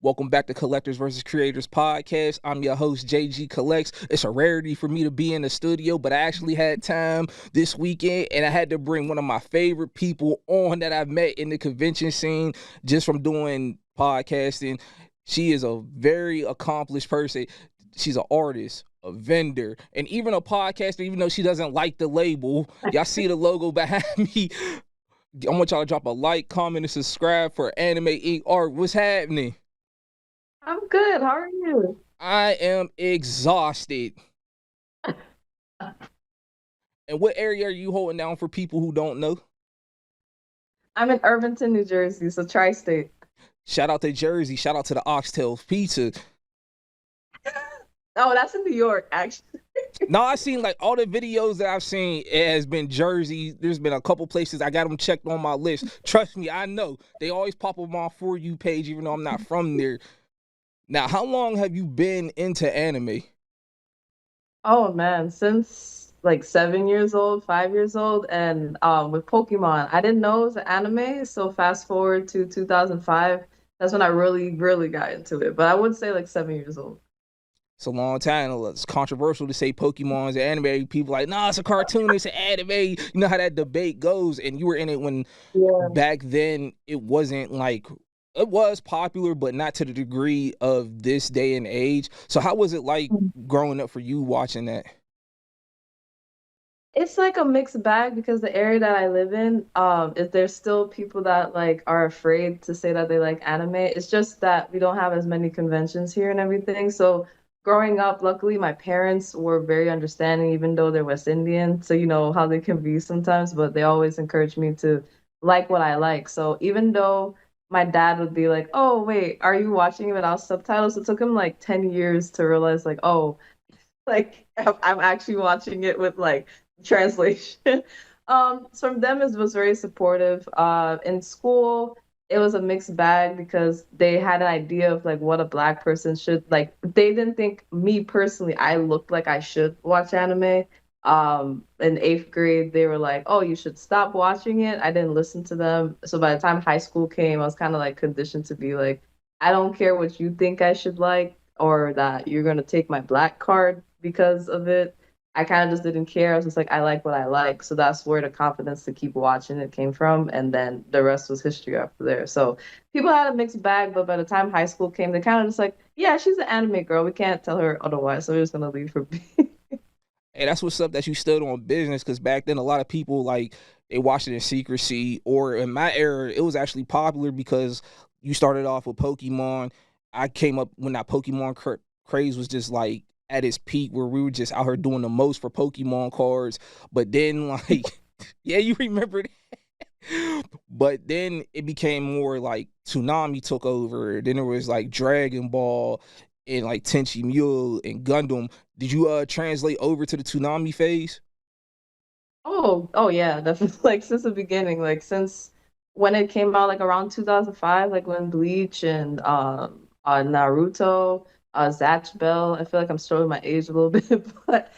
Welcome back to Collectors versus Creators podcast. I'm your host, JG Collects. It's a rarity for me to be in the studio, but I actually had time this weekend and I had to bring one of my favorite people on that I've met in the convention scene just from doing podcasting. She is a very accomplished person. She's an artist, a vendor, and even a podcaster, even though she doesn't like the label. Y'all see the logo behind me. I want y'all to drop a like, comment, and subscribe for AnimeInkArt. What's happening? I'm good. How are you? I am exhausted. And what area are you holding down for people who don't know? I'm in Irvington, New Jersey, so tri-state. Shout out to Jersey. Shout out to the Oxtail Pizza. Oh, that's in New York, actually. No, I've seen like all the videos that I've seen, it has been Jersey. There's been a couple places I got them checked on my list. Trust me, I know. They always pop up on my For You page, even though I'm not from there. Now, how long have you been into anime? Oh man, since like 7 years old, 5 years old, and with Pokemon, I didn't know it was an anime. So fast forward to 2005, that's when I really got into it. But I would say like 7 years old. It's a long time. It's controversial to say Pokemon's an anime. People like, nah, it's a cartoon, it's an anime. You know how that debate goes. And you were in it when Yeah. back then it wasn't like it was popular, but not to the degree of this day and age. So how was it like growing up for you watching that? It's like a mixed bag because the area that I live in, is there's still people that like are afraid to say that they like anime. It's just that we don't have as many conventions here and everything. So growing up, luckily my parents were very understanding, even though they're West Indian. So you know how they can be sometimes, but they always encourage me to like what I like. So even though my dad would be like, "Oh, wait, are you watching it without subtitles?" It took him like 10 years to realize like, "Oh, like I'm actually watching it with like translation." From them it was very supportive. In school, it was a mixed bag because they had an idea of like what a black person should like. They didn't think me personally I looked like I should watch anime. In eighth grade, they were like, "Oh, you should stop watching it." I didn't listen to them. So by the time high school came, I was kind of like conditioned to be like, "I don't care what you think I should like, or that you're gonna take my black card because of it." I kind of just didn't care. I was just like, I like what I like. So that's where the confidence to keep watching it came from. And then the rest was history after there. So people had a mixed bag, but by the time high school came, they kind of just like, yeah, she's an anime girl. We can't tell her otherwise. So we're just gonna leave her be. Hey, that's what's up that you stood on business, because back then a lot of people like they watched it in secrecy, or in my era it was actually popular because you started off with Pokemon. I came up when that Pokemon craze was just like at its peak, where we were just out here doing the most for Pokemon cards. But then like yeah, you remember that. But then it became more like Tsunami took over. Then there was like Dragon Ball and like Tenchi Mule and Gundam. Did you translate over to the Toonami phase? Oh yeah, definitely. Like since the beginning, like since when it came out, like around 2005, like when Bleach and Naruto, Zatch Bell. I feel like I'm showing my age a little bit, but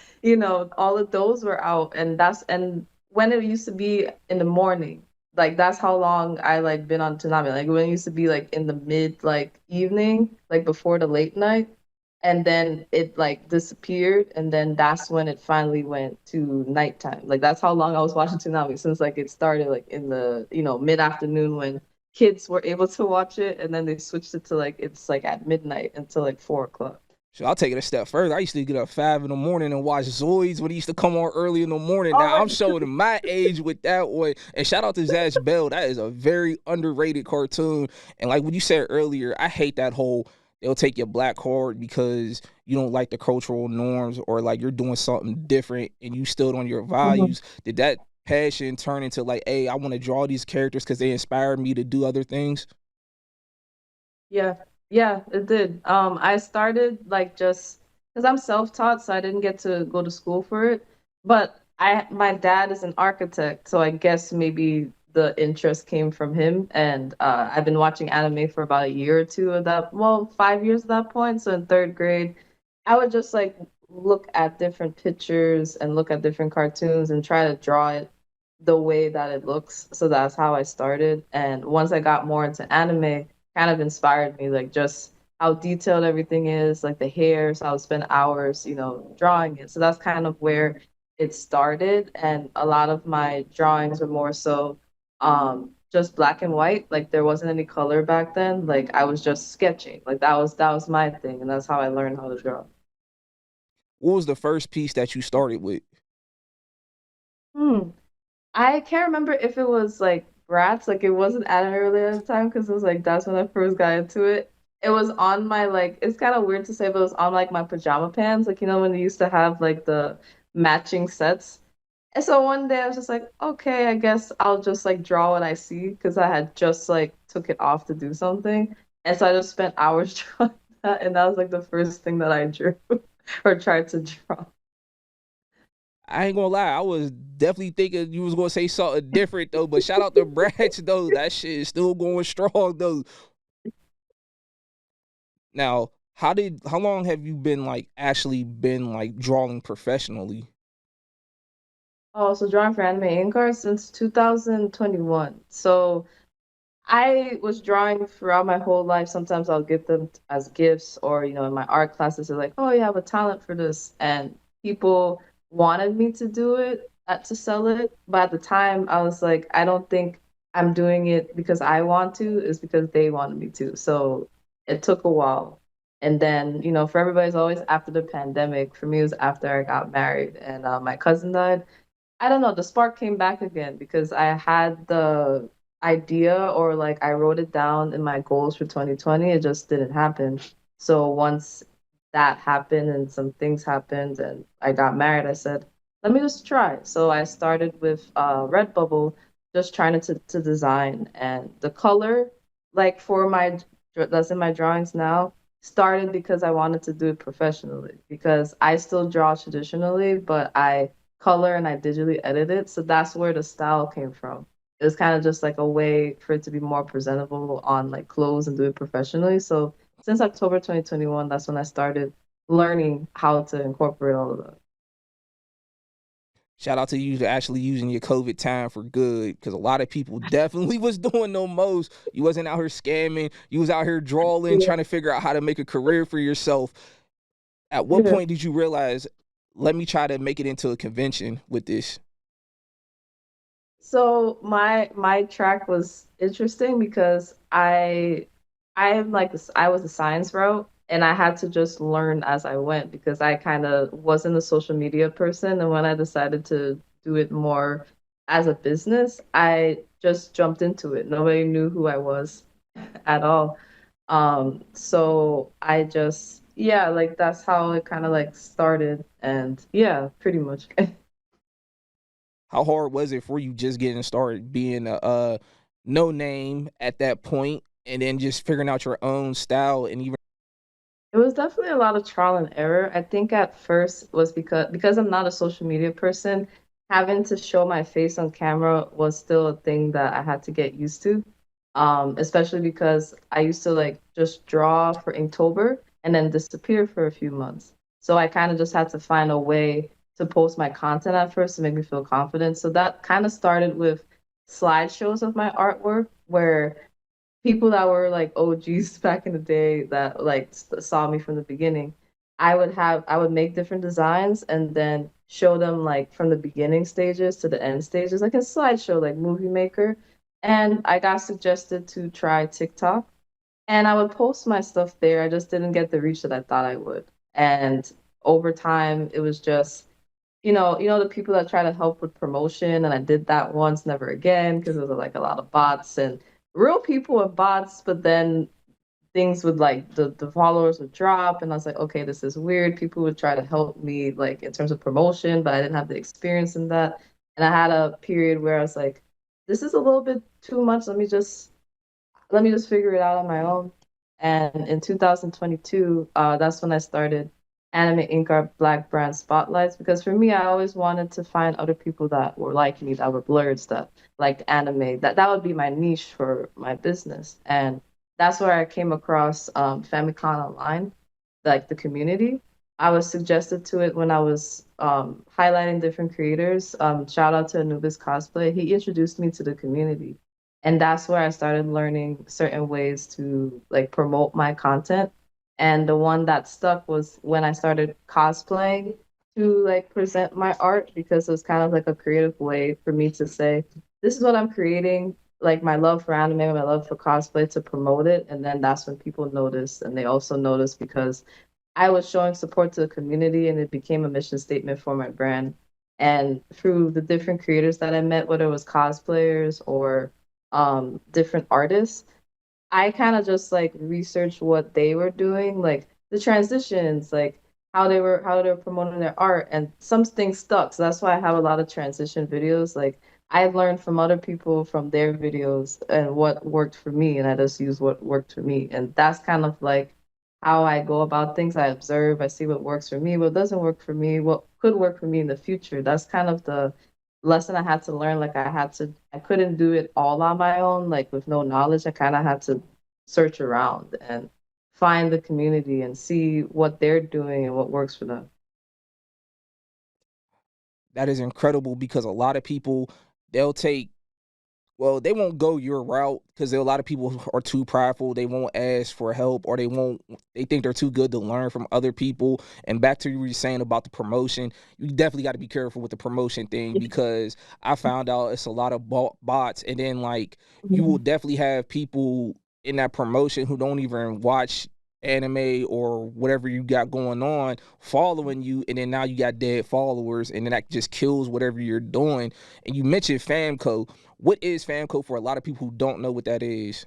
all of those were out, and when it used to be in the morning, like that's how long I like been on Toonami. Like when it used to be like in the mid like evening, like before the late night, and then it like disappeared, and then that's when it finally went to nighttime. Like that's how long I was watching Toonami, since like it started like in the mid-afternoon when kids were able to watch it, and then they switched it to like it's like at midnight until like 4 o'clock. So I'll take it a step further. I used to get up 5 in the morning and watch Zoids when he used to come on early in the morning. Oh Now my I'm showing my age with that one. And shout out to Zatch Bell. That is a very underrated cartoon. And like what you said earlier, I hate that whole they'll take your black card because you don't like the cultural norms, or like you're doing something different and you stood on your God. values. Did that passion turn into like, hey, I want to draw these characters because they inspired me to do other things? Yeah, yeah, it did. I started like just because I'm self-taught, so I didn't get to go to school for it. But my dad is an architect, so I guess maybe the interest came from him. And I've been watching anime for about a year or two of that, well, 5 years at that point. So in third grade, I would just like look at different pictures and look at different cartoons and try to draw it the way that it looks. So that's how I started. And once I got more into anime, kind of inspired me, like just how detailed everything is, like the hair. So I would spend hours, drawing it. So that's kind of where it started. And a lot of my drawings were more so just black and white. Like there wasn't any color back then. Like I was just sketching. Like that was my thing, and that's how I learned how to draw. What was the first piece that you started with? Hmm. I can't remember if it was like Bratz, like it wasn't anime related at the time because it was like that's when I first got into it. It was on my like it's kind of weird to say, but it was on like my pajama pants, like when they used to have like the matching sets. And so one day I was just like, okay, I guess I'll just like draw what I see because I had just like took it off to do something. And so I just spent hours drawing that, and that was like the first thing that I drew or tried to draw. I ain't gonna lie, I was definitely thinking you was gonna say something different though. But shout out to Bratz though, that shit is still going strong though. Now, how long have you been like actually been like drawing professionally? Oh, so drawing for AnimeInkArt since 2021. So I was drawing throughout my whole life. Sometimes I'll get them as gifts, or in my art classes, they're like, "Oh, you have a talent for this," and people wanted me to do it to sell it. But at the time, I was like, I don't think I'm doing it because I want to. It's because they wanted me to. So it took a while. And then, for everybody's always after the pandemic. For me, it was after I got married and my cousin died. I don't know, the spark came back again because I had the idea or like I wrote it down in my goals for 2020. It just didn't happen. So once that happened and some things happened and I got married, I said, let me just try. So I started with Redbubble, just trying to design and the color, like for my that's in my drawings now, started because I wanted to do it professionally because I still draw traditionally, but I color and I digitally edit it. So that's where the style came from. It was kind of just like a way for it to be more presentable on like clothes and do it professionally. So since October 2021, that's when I started learning how to incorporate all of that. Shout out to you for actually using your COVID time for good, because a lot of people definitely was doing no most. You wasn't out here scamming. You was out here drawing, Yeah. trying to figure out how to make a career for yourself. At what Yeah. point did you realize, let me try to make it into a convention with this? So my track was interesting because I am like this I was a science route and I had to just learn as I went because I kind of wasn't a social media person, and when I decided to do it more as a business, I just jumped into it. Nobody knew who I was at all. So I just yeah, like that's how it kind of like started, and yeah, pretty much. How hard was it for you just getting started, being a no name at that point, and then just figuring out your own style and even It was definitely a lot of trial and error. I think at first was because I'm not a social media person, having to show my face on camera was still a thing that I had to get used to. Especially because I used to like just draw for Inktober and then disappear for a few months. So I kind of just had to find a way to post my content at first to make me feel confident. So that kind of started with slideshows of my artwork where people that were like OGs back in the day that like saw me from the beginning, I would make different designs and then show them like from the beginning stages to the end stages, like a slideshow, like Movie Maker. And I got suggested to try TikTok, and I would post my stuff there. I just didn't get the reach that I thought I would. And over time, it was just the people that try to help with promotion, and I did that once, never again, because there was like a lot of bots and real people and bots, but then things would like the followers would drop, and I was like, okay, this is weird. People would try to help me like in terms of promotion, but I didn't have the experience in that. And I had a period where I was like, this is a little bit too much. Let me just figure it out on my own. And in 2022, that's when I started AnimeInkArt Black Brand Spotlights because for me, I always wanted to find other people that were like me, that were Blerds, that liked anime. That would be my niche for my business. And that's where I came across Famicom Online, like the community. I was suggested to it when I was highlighting different creators. Shout out to Anubis Cosplay. He introduced me to the community, and that's where I started learning certain ways to like promote my content. And the one that stuck was when I started cosplaying to like present my art because it was kind of like a creative way for me to say, this is what I'm creating, like my love for anime, my love for cosplay to promote it. And then that's when people noticed. And they also noticed because I was showing support to the community and it became a mission statement for my brand. And through the different creators that I met, whether it was cosplayers or different artists, I kind of just like researched what they were doing, like the transitions, like how they were promoting their art, and some things stuck. So that's why I have a lot of transition videos. Like I've learned from other people from their videos and what worked for me, and I just use what worked for me. And that's kind of like how I go about things. I observe, I see what works for me, what doesn't work for me, what could work for me in the future. That's kind of the lesson I had to learn. Like I couldn't do it all on my own, like with no knowledge. I kind of had to search around and find the community and see what they're doing and what works for them. That is incredible because a lot of people, they'll take, well, they won't go your route because a lot of people are too prideful. They won't ask for help, or they think they're too good to learn from other people. And back to what you were saying about the promotion, you definitely got to be careful with the promotion thing because I found out it's a lot of bots. And then, like, you will Mhm. definitely have people in that promotion who don't even watch anime or whatever you got going on following you, and then now you got dead followers, and then that just kills whatever you're doing. And you mentioned famco. What is famco for a lot of people who don't know what that is?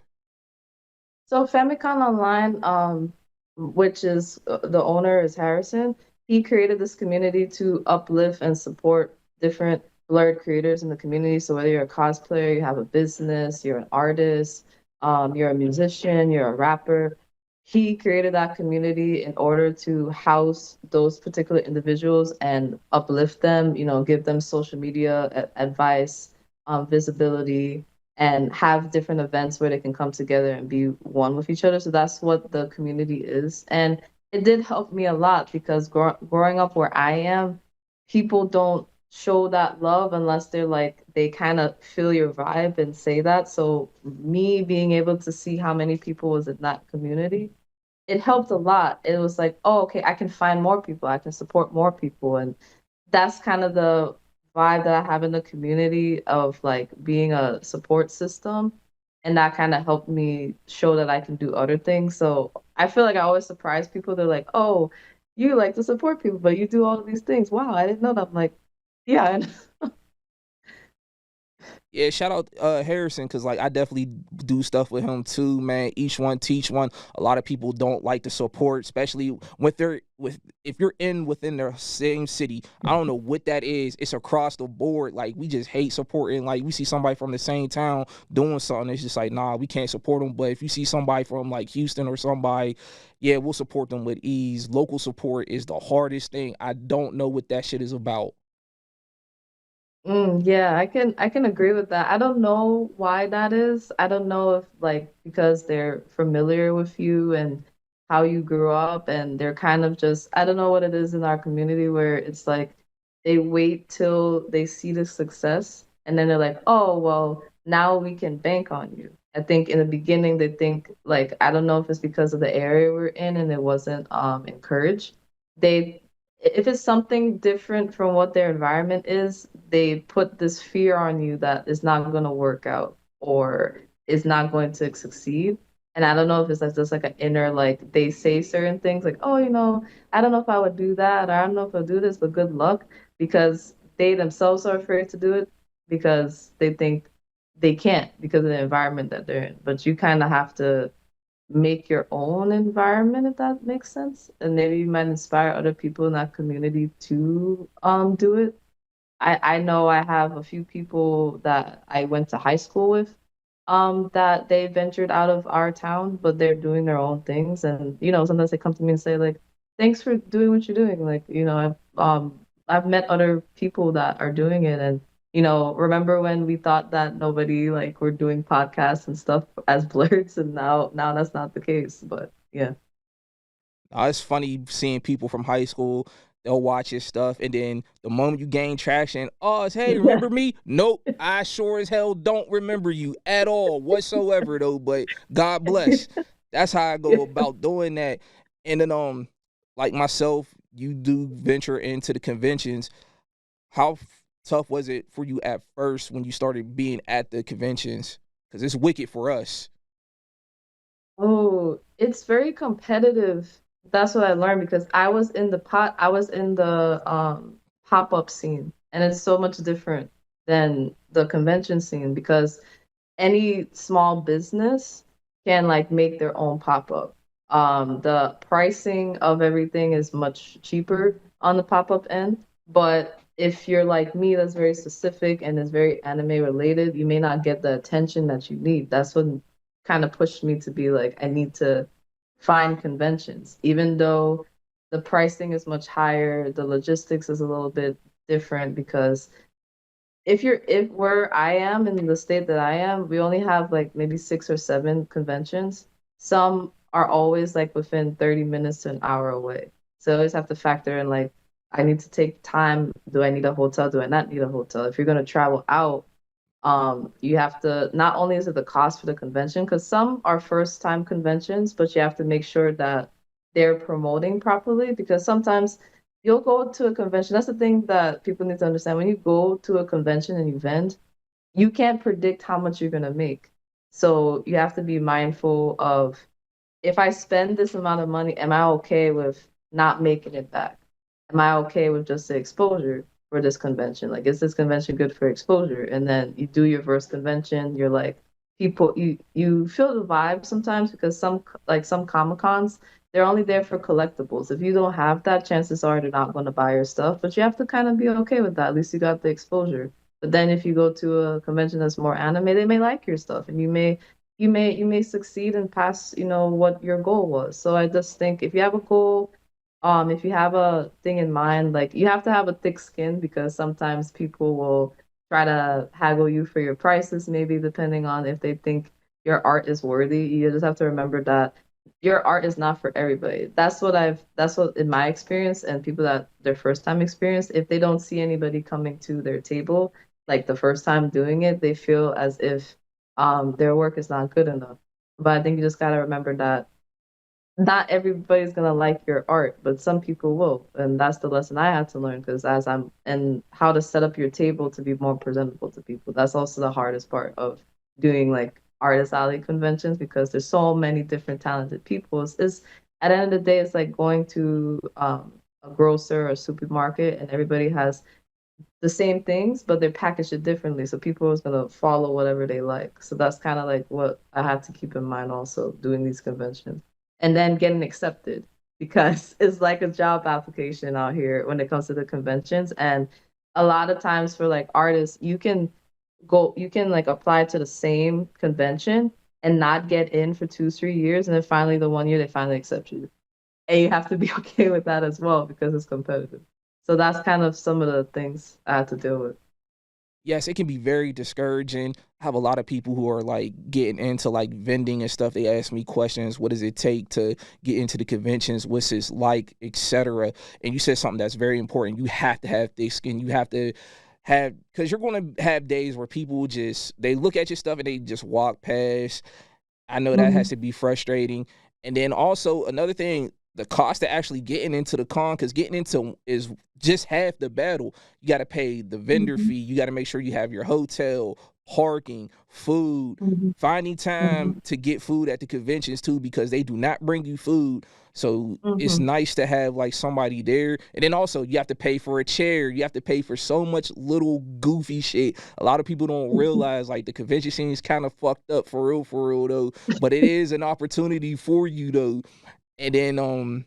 So Famicom Online, which is the owner is Harrison. He created this community to uplift and support different blurred creators in the community. So whether you're a cosplayer, you have a business, you're an artist, you're a musician, you're a rapper, he created that community in order to house those particular individuals and uplift them. Give them social media advice, visibility, and have different events where they can come together and be one with each other. So that's what the community is. And it did help me a lot because growing up where I am, people don't show that love unless they're like, they kind of feel your vibe and say that. So me being able to see how many people was in that community, it helped a lot. It was like, oh, okay, I can find more people, I can support more people. And that's kind of the vibe that I have in the community of like being a support system. And that kind of helped me show that I can do other things. So I feel like I always surprise people. They're like, oh, you like to support people, but you do all of these things. Wow, I didn't know that. I'm like, yeah. And Yeah, shout out Harrison because like I definitely do stuff with him too, man. Each one teach one. A lot of people don't like the support, especially when they're with if you're in within the same city. I don't know what that is. It's across the board. Like we just hate supporting. Like we see somebody from the same town doing something, it's just like nah, we can't support them. But if you see somebody from like Houston or somebody, yeah, we'll support them with ease. Local support is the hardest thing. I don't know what that shit is about. Yeah, I can agree with that. I don't know why that is. I don't know if like because they're familiar with you and how you grew up and they're kind of just I don't know what it is in our community where it's like they wait till they see the success and then they're like, "Oh, well, now we can bank on you." I think in the beginning they think like I don't know if it's because of the area we're in and it wasn't encouraged. They if it's something different from what their environment is, they put this fear on you that it's not going to work out or is not going to succeed. And I don't know if it's like just like an inner, like they say certain things like, oh, I don't know if I would do that or I don't know if I'll do this, but good luck because they themselves are afraid to do it because they think they can't because of the environment that they're in. But you kind of have to make your own environment, if that makes sense. And maybe you might inspire other people in that community to do it. I know I have a few people that I went to high school with that they ventured out of our town, but they're doing their own things. And sometimes they come to me and say like, "Thanks for doing what you're doing." Like, I've met other people that are doing it, and remember when we thought that nobody like were doing podcasts and stuff as Blerds, and now that's not the case. But yeah. It's funny seeing people from high school. They'll watch your stuff, and then the moment you gain traction, oh, it's hey, Yeah. remember me? Nope, I sure as hell don't remember you at all whatsoever, though. But God bless. That's how I go about doing that. And then like myself, you do venture into the conventions. How tough was it for you at first when you started being at the conventions? Because it's wicked for us. Oh, it's very competitive. That's what I learned because I was in the pop-up scene, and it's so much different than the convention scene because any small business can like make their own pop-up. The pricing of everything is much cheaper on the pop-up end, but if you're like me, that's very specific and is very anime related, you may not get the attention that you need. That's what kind of pushed me to be like, I need to find conventions, even though the pricing is much higher, the logistics is a little bit different because if where I am in the state that I am, we only have like maybe 6 or 7 conventions. Some are always like within 30 minutes to an hour away. So I always have to factor in like I need to take time. Do I need a hotel? Do I not need a hotel? If you're gonna travel out, you have to not only is it the cost for the convention, because some are first time conventions, but you have to make sure that they're promoting properly because sometimes you'll go to a convention. That's the thing that people need to understand. When you go to a convention and event, you can't predict how much you're gonna make. So you have to be mindful of if I spend this amount of money, am I okay with not making it back? Am I okay with just the exposure for this convention? Like, is this convention good for exposure? And then you do your first convention, you're like, people, you feel the vibe sometimes because some Comic Cons, they're only there for collectibles. If you don't have that, chances are they're not going to buy your stuff. But you have to kind of be okay with that. At least you got the exposure. But then if you go to a convention that's more anime, they may like your stuff, and you may succeed and pass, what your goal was. So I just think if you have a goal, if you have a thing in mind, like you have to have a thick skin because sometimes people will try to haggle you for your prices, maybe depending on if they think your art is worthy. You just have to remember that your art is not for everybody. That's what in my experience and people that their first time experience, if they don't see anybody coming to their table like the first time doing it, they feel as if their work is not good enough. But I think you just gotta remember that not everybody's gonna like your art, but some people will, and that's the lesson I had to learn. Because as I'm and how to set up your table to be more presentable to people. That's also the hardest part of doing like artist alley conventions because there's so many different talented people. It's at the end of the day, it's like going to a grocer or a supermarket, and everybody has the same things, but they're packaged it differently. So people is gonna follow whatever they like. So that's kind of like what I had to keep in mind also doing these conventions. And then getting accepted because it's like a job application out here when it comes to the conventions. And a lot of times for like artists, you can like apply to the same convention and not get in for 2, 3 years. And then finally the one year they finally accept you. And you have to be okay with that as well because it's competitive. So that's kind of some of the things I had to deal with. Yes, it can be very discouraging. I have a lot of people who are like getting into like vending and stuff. They ask me questions, what does it take to get into the conventions, what's it like, etc. And you said something that's very important. You have to have thick skin. You have to have, because you're going to have days where people just they look at your stuff and they just walk past. I know that has Mhm, to be frustrating. And then also another thing, the cost of actually getting into the con, because getting into is just half the battle. You got to pay the vendor mhm, fee. You got to make sure you have your hotel, parking, food, mhm, finding time mhm, to get food at the conventions too, because they do not bring you food. So it's mhm, nice to have like somebody there. And then also you have to pay for a chair. You have to pay for so much little goofy shit. A lot of people don't mhm. realize like the convention scene is kind of fucked up for real though. But it is an opportunity for you though. And then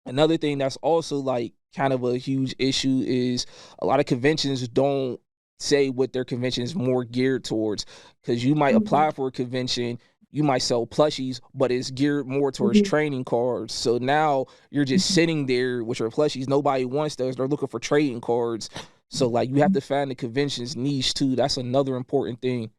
another thing that's also like kind of a huge issue is a lot of conventions don't say what their convention is more geared towards, because you might Mhm, apply for a convention, you might sell plushies, but it's geared more towards mhm, trading cards. So now you're just mhm, sitting there with your plushies. Nobody wants those. They're looking for trading cards. So like you have mhm. to find the convention's niche too. That's another important thing.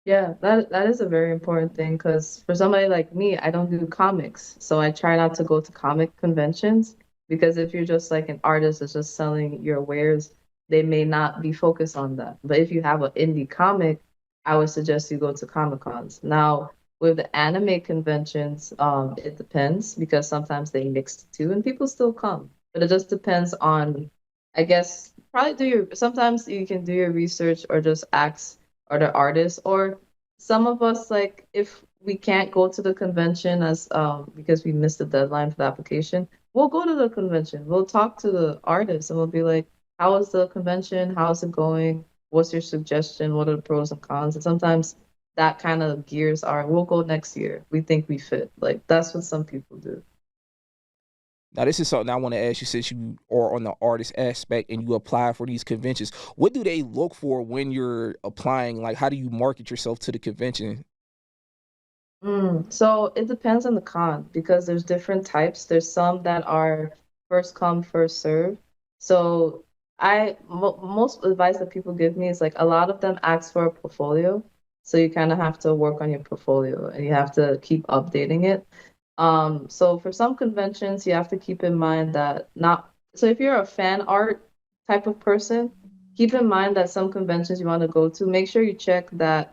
Yeah, that is a very important thing because for somebody like me, I don't do comics, so I try not to go to comic conventions because if you're just like an artist that's just selling your wares, they may not be focused on that. But if you have an indie comic, I would suggest you go to Comic Cons. Now, With the anime conventions, it depends because sometimes they mix the two and people still come. But it just depends on, I guess, probably sometimes you can do your research or just ask other artists, or some of us, like, if we can't go to the convention as because we missed the deadline for the application, we'll go to the convention. We'll talk to the artists and we'll be like, how was the convention? How's it going? What's your suggestion? What are the pros and cons? And sometimes that kind of gears are, we'll go next year. We think we fit. Like, that's what some people do. Now, this is something I want to ask you since you are on the artist aspect and you apply for these conventions. What do they look for when you're applying? Like, how do you market yourself to the convention? So it depends on the con because there's different types. There's some that are first come, first serve. So most advice that people give me is like a lot of them ask for a portfolio. So you kind of have to work on your portfolio and you have to keep updating it. So for some conventions, you have to keep in mind that not, so if you're a fan art type of person, keep in mind that some conventions you want to go to, make sure you check that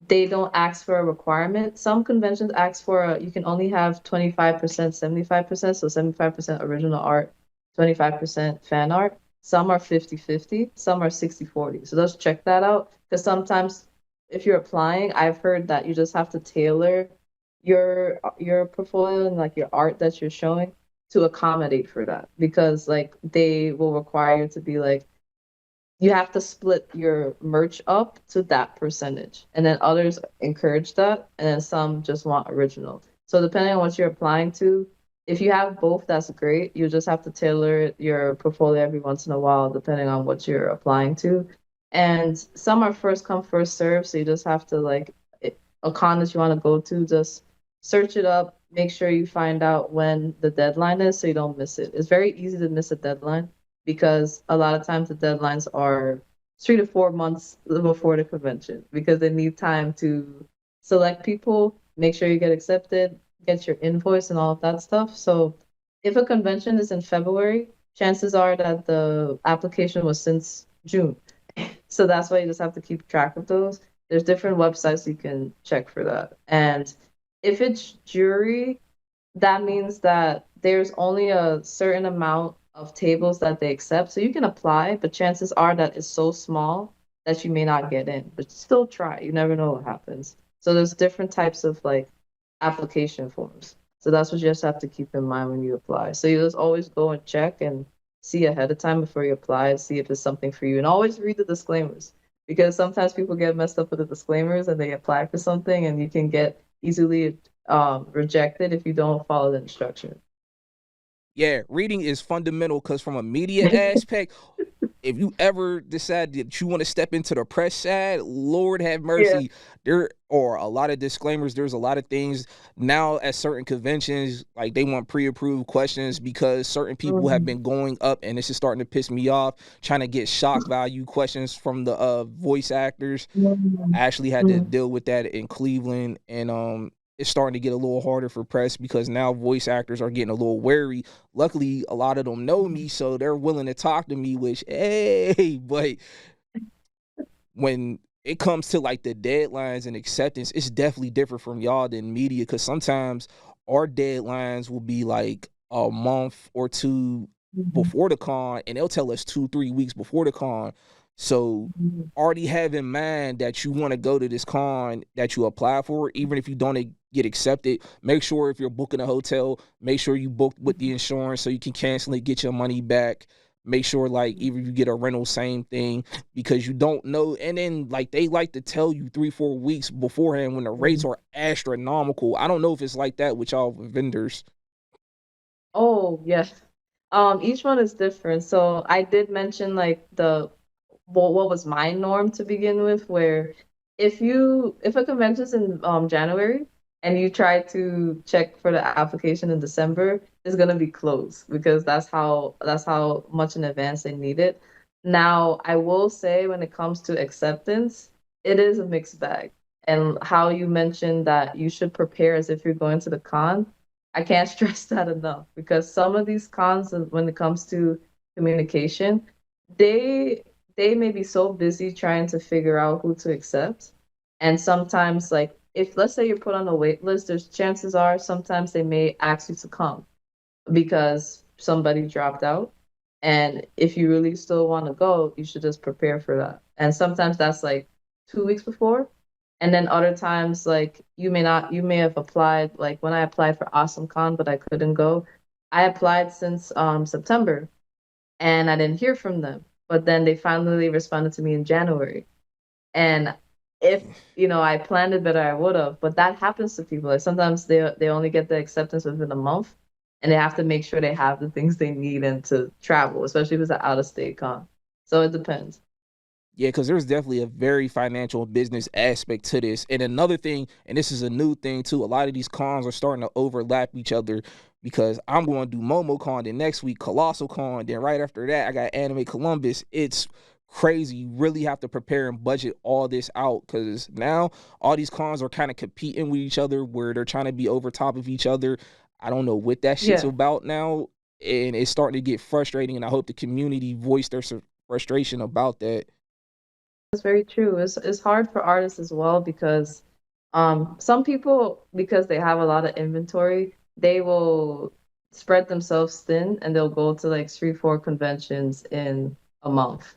they don't ask for a requirement. Some conventions ask for you can only have 25%, 75%, so 75% original art, 25% fan art. Some are 50-50, some are 60-40. So just check that out because sometimes if you're applying, I've heard that you just have to tailor your portfolio and like your art that you're showing to accommodate for that because like they will require you to be like you have to split your merch up to that percentage. And then others encourage that. And then some just want original. So depending on what you're applying to, if you have both, that's great. You just have to tailor your portfolio every once in a while, depending on what you're applying to. And some are first come, first serve. So you just have to like a con that you want to go to, just search it up, make sure you find out when the deadline is so you don't miss it. It's very easy to miss a deadline because a lot of times the deadlines are 3 to 4 months before the convention because they need time to select people, make sure you get accepted, get your invoice and all of that stuff. So if a convention is in February, chances are that the application was since June. So that's why you just have to keep track of those. There's different websites you can check for that. And if it's jury, that means that there's only a certain amount of tables that they accept. So you can apply, but chances are that it's so small that you may not get in. But still try. You never know what happens. So there's different types of like application forms. So that's what you just have to keep in mind when you apply. So you just always go and check and see ahead of time before you apply, see if it's something for you. And always read the disclaimers because sometimes people get messed up with the disclaimers and they apply for something and you can get easily rejected if you don't follow the instruction. Yeah, reading is fundamental because from a media aspect, if you ever decide that you want to step into the press side, Lord have Yeah. mercy, there are a lot of disclaimers. There's a lot of things now at certain conventions, like they want pre-approved questions because certain people have Mhm. been going up, and this is starting to piss me off, trying to get shock value questions from the voice actors. I Mhm. actually had to Mhm. deal with that in Cleveland, and it's starting to get a little harder for press because now voice actors are getting a little wary. Luckily, a lot of them know me, so they're willing to talk to me. Which, hey, but when it comes to like the deadlines and acceptance, it's definitely different from y'all than media because sometimes our deadlines will be like a month or two Mhm. before the con, and they'll tell us 2-3 weeks before the con. So Mhm. already have in mind that you want to go to this con that you apply for, even if you don't get accepted. Make sure if you're booking a hotel, make sure you book with the insurance so you can cancel it, get your money back. Make sure like even if you get a rental, same thing because you don't know. And then like they like to tell you 3-4 weeks beforehand when the rates Mhm. are astronomical. I don't know if it's like that with y'all vendors. Oh, yes. Each one is different. So I did mention like the what was my norm to begin with, where if a convention's in January and you try to check for the application in December, it's gonna be closed because that's how much in advance they need it. Now, I will say when it comes to acceptance, it is a mixed bag. And how you mentioned that you should prepare as if you're going to the con, I can't stress that enough because some of these cons, when it comes to communication, they they may be so busy trying to figure out who to accept. And sometimes like if let's say you're put on a wait list, there's chances are sometimes they may ask you to come because somebody dropped out. And if you really still want to go, you should just prepare for that. And sometimes that's like 2 weeks before. And then other times, like you may not, you may have applied, like when I applied for Awesome Con, but I couldn't go. I applied since September and I didn't hear from them. But then they finally responded to me in January. And if I planned it better, I would have. But that happens to people. Like sometimes they only get the acceptance within a month, and they have to make sure they have the things they need and to travel, especially if it's an out of state con. So it depends. Yeah, because there's definitely a very financial business aspect to this. And another thing, and this is a new thing too, a lot of these cons are starting to overlap each other because I'm going to do MomoCon, then next week Colossal Con, then right after that I got Anime Columbus. It's crazy. You really have to prepare and budget all this out because now all these cons are kind of competing with each other where they're trying to be over top of each other. I don't know what that shit's Yeah, about now, and it's starting to get frustrating. And I hope the community voice their frustration about that. that's very true. It's hard for artists as well because some people, because they have a lot of inventory, they will spread themselves thin and they'll go to like 3, 4 conventions in a month.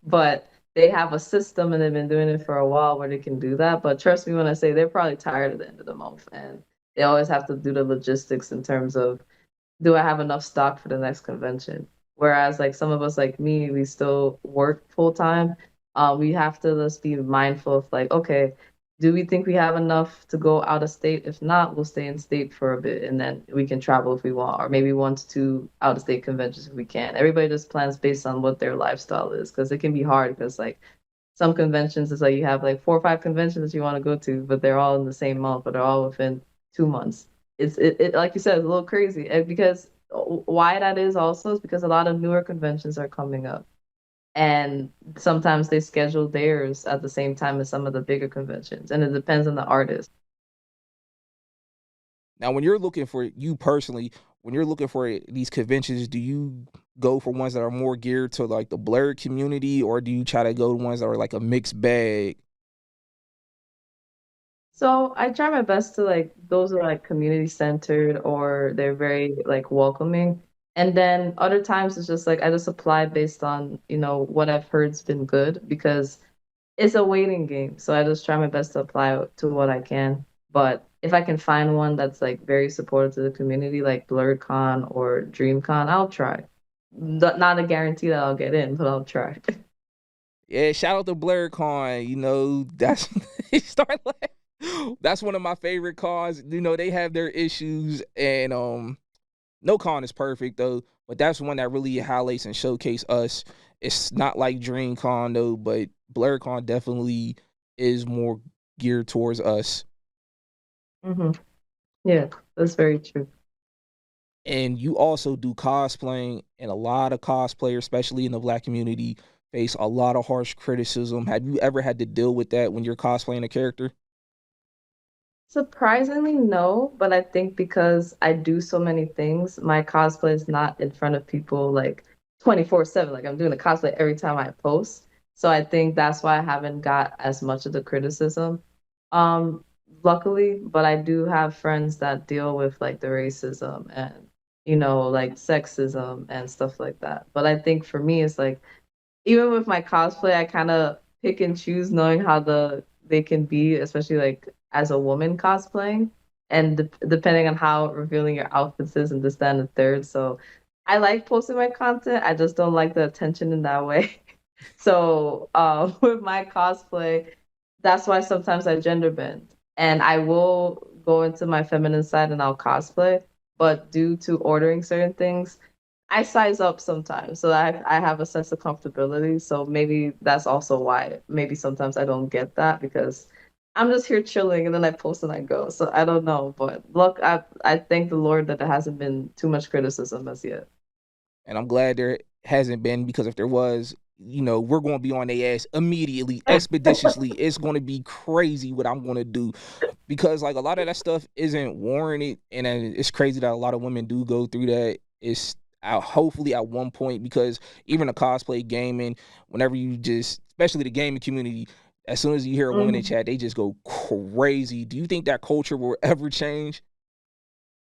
But they have a system and they've been doing it for a while where they can do that. But trust me when I say they're probably tired at the end of the month and they always have to do the logistics in terms of, do I have enough stock for the next convention? Whereas like some of us like me, we still work full time. We have to just be mindful of like, okay, do we think we have enough to go out of state? If not, we'll stay in state for a bit and then we can travel if we want, or maybe 1 to 2 out of state conventions if we can. Everybody just plans based on what their lifestyle is because it can be hard because like some conventions is like you have like 4 or 5 conventions you want to go to, but they're all in the same month, but they're all within 2 months. It like you said, it's a little crazy. And because why that is also is because a lot of newer conventions are coming up. And sometimes they schedule theirs at the same time as some of the bigger conventions. And it depends on the artist. Now, when you're looking for you personally, when you're looking for these conventions, do you go for ones that are more geared to like the blurred community, or do you try to go to ones that are like a mixed bag? So I try my best to like those are like community centered or they're very like welcoming. And then other times it's just like I just apply based on, what I've heard's been good because it's a waiting game. So I just try my best to apply to what I can. But if I can find one that's like very supportive to the community, like BlerdCon or DreamCon, I'll try. Not a guarantee that I'll get in, but I'll try. Yeah, shout out to BlurCon. That's start that's one of my favorite cons. They have their issues, and no con is perfect though, but that's one that really highlights and showcase us. It's not like DreamCon though, but BlurCon definitely is more geared towards us. Hmm. Yeah, that's very true. And you also do cosplaying, and a lot of cosplayers, especially in the Black community, face a lot of harsh criticism. Have you ever had to deal with that when you're cosplaying a character? Surprisingly, no, but I think because I do so many things, my cosplay is not in front of people like 24/7. Like I'm doing a cosplay every time I post. So I think that's why I haven't got as much of the criticism. Um, Luckily, but I do have friends that deal with like the racism and, like sexism and stuff like that. But I think for me, it's like even with my cosplay, I kind of pick and choose knowing how they can be, especially like as a woman cosplaying, and depending on how revealing your outfits is and this, that, and the third. So I like posting my content. I just don't like the attention in that way. So with my cosplay, that's why sometimes I gender bend, and I will go into my feminine side and I'll cosplay. But due to ordering certain things, I size up sometimes, so I have a sense of comfortability. So maybe that's also why maybe sometimes I don't get that because I'm just here chilling and then I post and I go. So I don't know, but look, I thank the Lord that there hasn't been too much criticism as yet. And I'm glad there hasn't been, because if there was, we're going to be on their ass immediately, expeditiously. It's going to be crazy what I'm going to do, because like a lot of that stuff isn't warranted, and it's crazy that a lot of women do go through that. It's hopefully at one point, because even the cosplay gaming, whenever you just, especially the gaming community, As soon as you hear a woman in Mhm. chat, they just go crazy. Do you think that culture will ever change?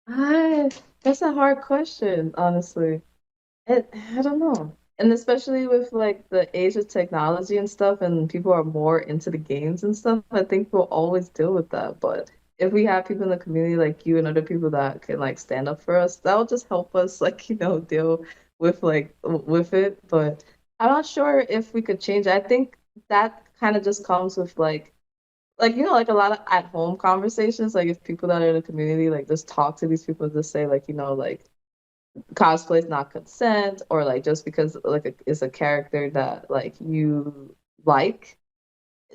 I, that's a hard question, honestly. I don't know. And especially with like the age of technology and stuff, and people are more into the games and stuff, I think we'll always deal with that. But if we have people in the community like you and other people that can like stand up for us, that'll just help us like, deal with with it. But I'm not sure if we could change it. I think that kind of just comes with like a lot of at home conversations. Like if people that are in the community like just talk to these people, just say like, like cosplay is not consent, or like just because like it's a character that like you like,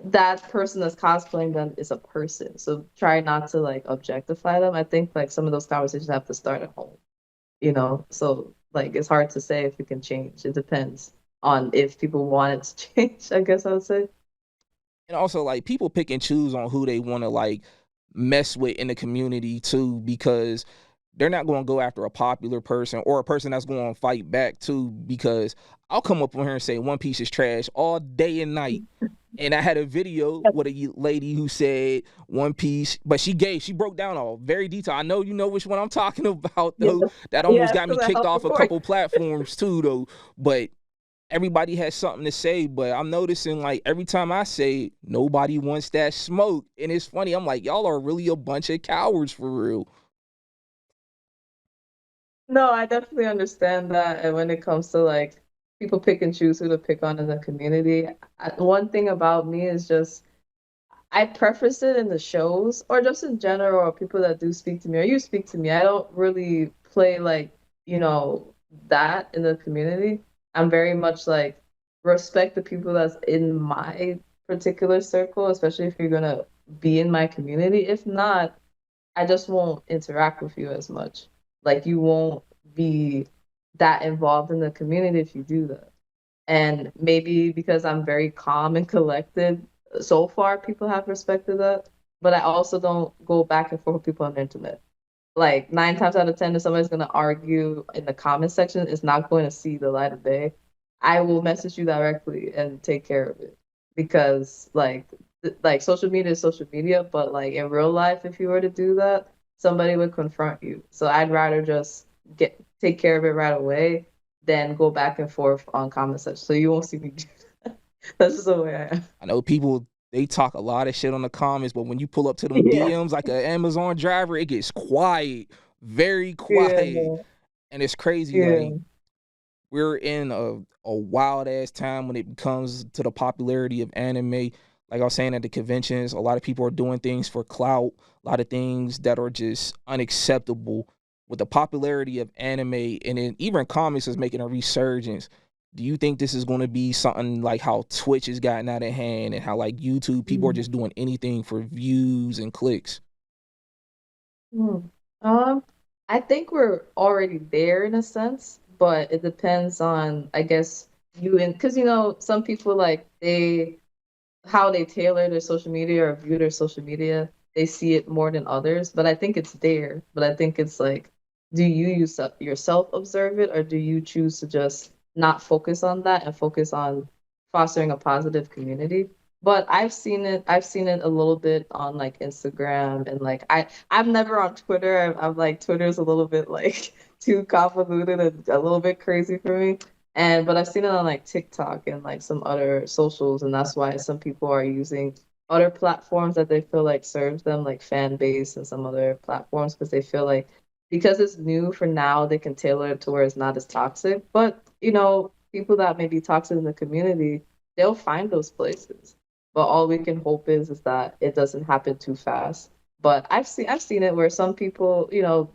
that person that's cosplaying them is a person, so try not to like objectify them. I think like some of those conversations have to start at home, so like it's hard to say if we can change. It depends on if people want it to change, I guess I would say. And also, like, people pick and choose on who they want to like mess with in the community too, because they're not going to go after a popular person or a person that's going to fight back too. Because I'll come up on here and say One Piece is trash all day and night. And I had a video with a lady who said One Piece, but she broke down all very detailed. I know you know which one I'm talking about Yes, though. That almost yes, got me because I kicked helped off a record. couple platforms too though. But everybody has something to say, but I'm noticing like every time I say it, nobody wants that smoke. And it's funny, I'm like, y'all are really a bunch of cowards for real. No, I definitely understand that. And when it comes to like people pick and choose who to pick on in the community, one thing about me is just I preface it in the shows or just in general, or people that do speak to me or you speak to me. I don't really play like, you know, that in the community. I'm very much like respect the people that's in my particular circle, especially if you're gonna be in my community. If not, I just won't interact with you as much. Like you won't be that involved in the community if you do that. And maybe because I'm very calm and collected, so far people have respected that. But I also don't go back and forth with people on the internet. Like 9 times out of 10, if somebody's gonna argue in the comment section, it's not going to see the light of day. I will message you directly and take care of it because like social media is social media, but like in real life, if you were to do that, somebody would confront you. So I'd rather just get take care of it right away than go back and forth on comment section. So you won't see me do that. That's just the way I am. I know people they talk a lot of shit on the comments, but when you pull up to them Yeah, DMs like an Amazon driver, it gets quiet, very yeah, quiet. And it's crazy, like yeah. we're in a wild ass time when it comes to the popularity of anime. Like I was saying at the conventions, a lot of people are doing things for clout, a lot of things that are just unacceptable. With the popularity of anime and then even comics is making a resurgence. Do you think this is going to be something like how Twitch has gotten out of hand and how like YouTube people are Mm. just doing anything for views and clicks? Hmm. Um, I think we're already there in a sense, but it depends on, I guess, you and because some people like they how they tailor their social media or view their social media, they see it more than others. But I think it's there. But I think it's like, do you yourself observe it, or do you choose to just not focus on that and focus on fostering a positive community? But I've seen it a little bit on like Instagram and like I'm never on Twitter. I'm like Twitter's a little bit like too convoluted and a little bit crazy for me. But I've seen it on like TikTok and like some other socials, and that's why some people are using other platforms that they feel like serves them, like fan base and some other platforms, because they feel like because it's new for now, they can tailor it to where it's not as toxic. But people that may be toxic in the community, they'll find those places. But all we can hope is that it doesn't happen too fast. But I've seen it where some people,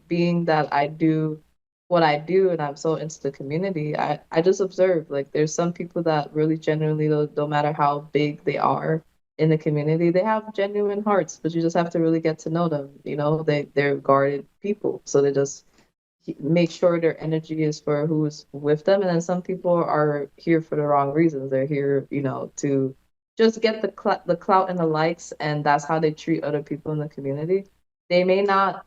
being that I do what I do and I'm so into the community, I just observe like there's some people that really genuinely, no matter how big they are in the community, they have genuine hearts, but you just have to really get to know them. They're guarded people, so they just make sure their energy is for who's with them. And then some people are here for the wrong reasons. They're here, to just get the clout and the likes, and that's how they treat other people in the community. They may not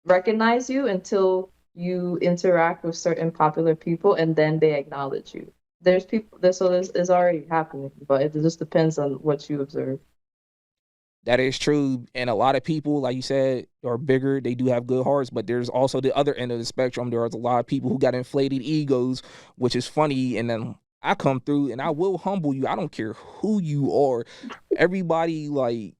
recognize you until you interact with certain popular people and then they acknowledge you. there's people this so this is already happening, but it just depends on what you observe. That is true. And a lot of people, like you said, are bigger. They do have good hearts, but there's also the other end of the spectrum. There are a lot of people who got inflated egos, which is funny. And then I come through and I will humble you. I don't care who you are. Everybody, like,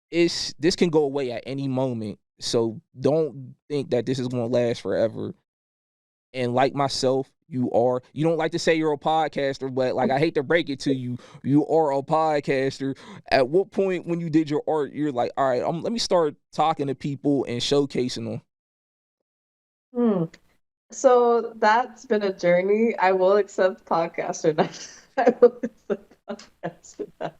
it's this can go away at any moment. So don't think that this is going to last forever. And like myself, you don't like to say you're a podcaster, but like I hate to break it to you, you are a podcaster. At what point when you did your art, you're like, all right, let me start talking to people and showcasing them. Hmm. So that's been a journey. I will accept podcaster now. I will accept podcaster now.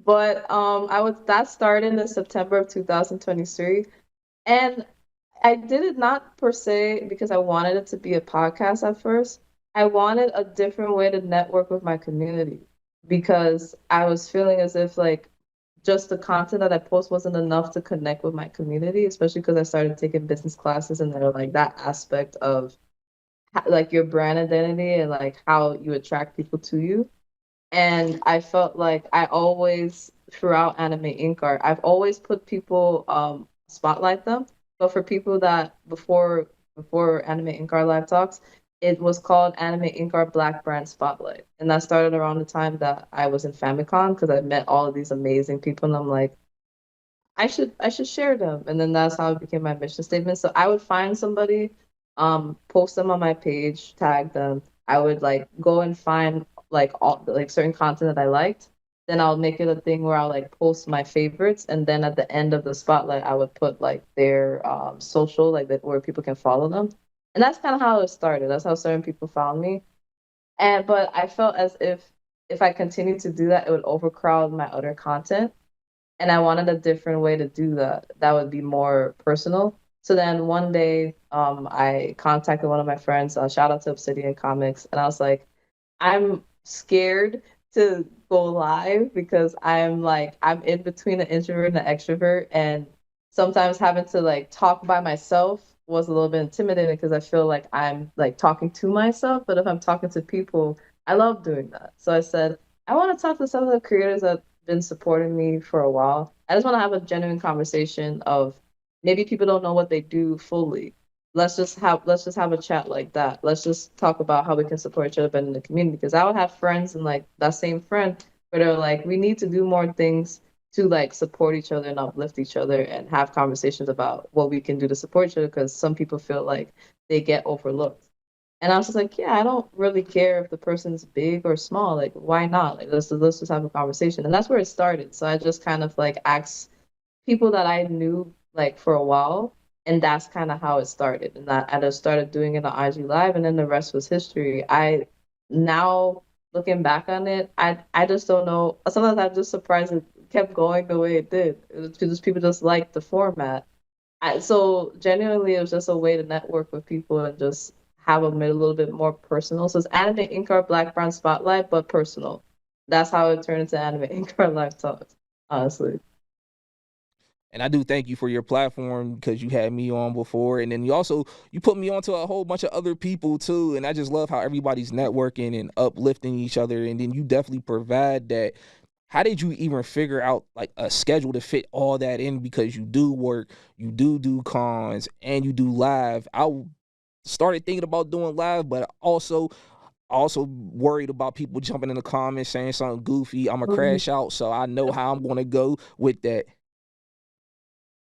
But I was that started in September of 2023. And I did it not per se because I wanted it to be a podcast at first. I wanted a different way to network with my community because I was feeling as if like just the content that I post wasn't enough to connect with my community, especially because I started taking business classes and they're like that aspect of like your brand identity and like how you attract people to you. And I felt like I always, throughout Anime Ink Art, I've always put people spotlight them. But for people that before Anime Ink Art Live Talks, it was called Anime Ink Art Black Brand Spotlight. And that started around the time that I was in Famicom because I met all of these amazing people and I'm like, I should share them. And then that's how it became my mission statement. So I would find somebody, post them on my page, tag them. I would like go and find like all like certain content that I liked. Then I'll make it a thing where I'll like post my favorites, and then at the end of the spotlight, I would put like their social, like that where people can follow them. And that's kind of how it started. That's how certain people found me. And but I felt as if I continued to do that, it would overcrowd my other content and I wanted a different way to do that that would be more personal. So then one day, I contacted one of my friends. Shout out to Obsidian Comics, and I was like, I'm scared to go live because I'm in between an introvert and an extrovert, and sometimes having to like talk by myself was a little bit intimidating because I feel like I'm like talking to myself. But if I'm talking to people, I love doing that. So I said, I want to talk to some of the creators that have been supporting me for a while. I just want to have a genuine conversation of maybe people don't know what they do fully. Let's just have a chat like that. Let's just talk about how we can support each other better in the community. Because I would have friends and like that same friend where they're like, we need to do more things to like support each other and uplift each other and have conversations about what we can do to support each other because some people feel like they get overlooked. And I was just like, yeah, I don't really care if the person's big or small. Like, why not? Like, let's just have a conversation. And that's where it started. So I just kind of like asked people that I knew like for a while, and that's kind of how it started. And that I just started doing it on IG Live, and then the rest was history. I now looking back on it, I just don't know. Sometimes I'm just surprised it kept going the way it did. It's because people just liked the format. So genuinely, it was just a way to network with people and just have them a little bit more personal. So it's Anime Ink Art Black Brown Spotlight, but personal. That's how it turned into Anime Ink Art Live Talks, honestly. And I do thank you for your platform because you had me on before, and then you put me onto a whole bunch of other people too. And I just love how everybody's networking and uplifting each other. And then you definitely provide that. How did you even figure out like a schedule to fit all that in? Because you do work, you do cons, and you do live. Started thinking about doing live, but also worried about people jumping in the comments saying something goofy. I'm a Mhm. crash out, so I know how I'm gonna go with that.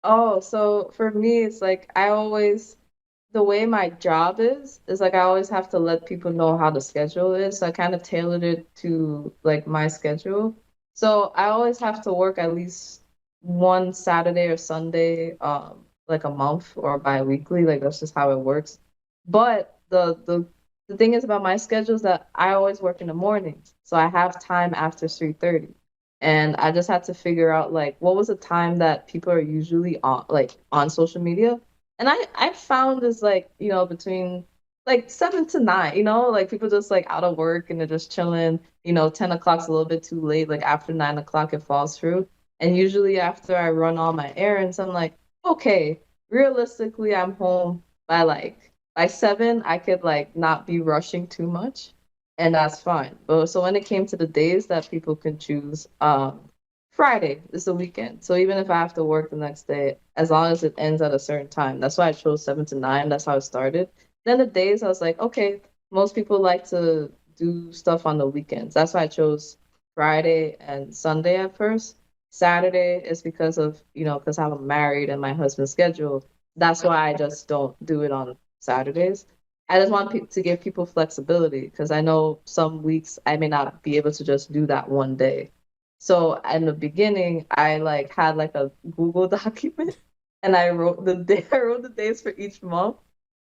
Oh, so for me, it's like the way my job is like I always have to let people know how the schedule is. So I kind of tailored it to like my schedule. So I always have to work at least one Saturday or Sunday, like a month or bi-weekly. Like that's just how it works. But the thing is about my schedule is that I always work in the mornings. So I have time after 3:30. And I just had to figure out like what was the time that people are usually on social media and I found is like, between like 7 to 9, like people just like out of work and they're just chilling, 10 o'clock's a little bit too late. Like after 9 o'clock it falls through. And usually after I run all my errands, I'm like, okay, realistically I'm home by 7, I could like not be rushing too much. and that's fine. But so when it came to the days that people can choose, Friday is the weekend. So even if I have to work the next day, as long as it ends at a certain time, that's why I chose 7 to 9. That's how it started. Then the days I was like, okay, most people like to do stuff on the weekends. That's why I chose Friday and Sunday at first. Saturday is because of, because I'm married and my husband's schedule. That's why I just don't do it on Saturdays. I just want to give people flexibility because I know some weeks I may not be able to just do that one day. So in the beginning, I like had like a Google document and I wrote the days for each month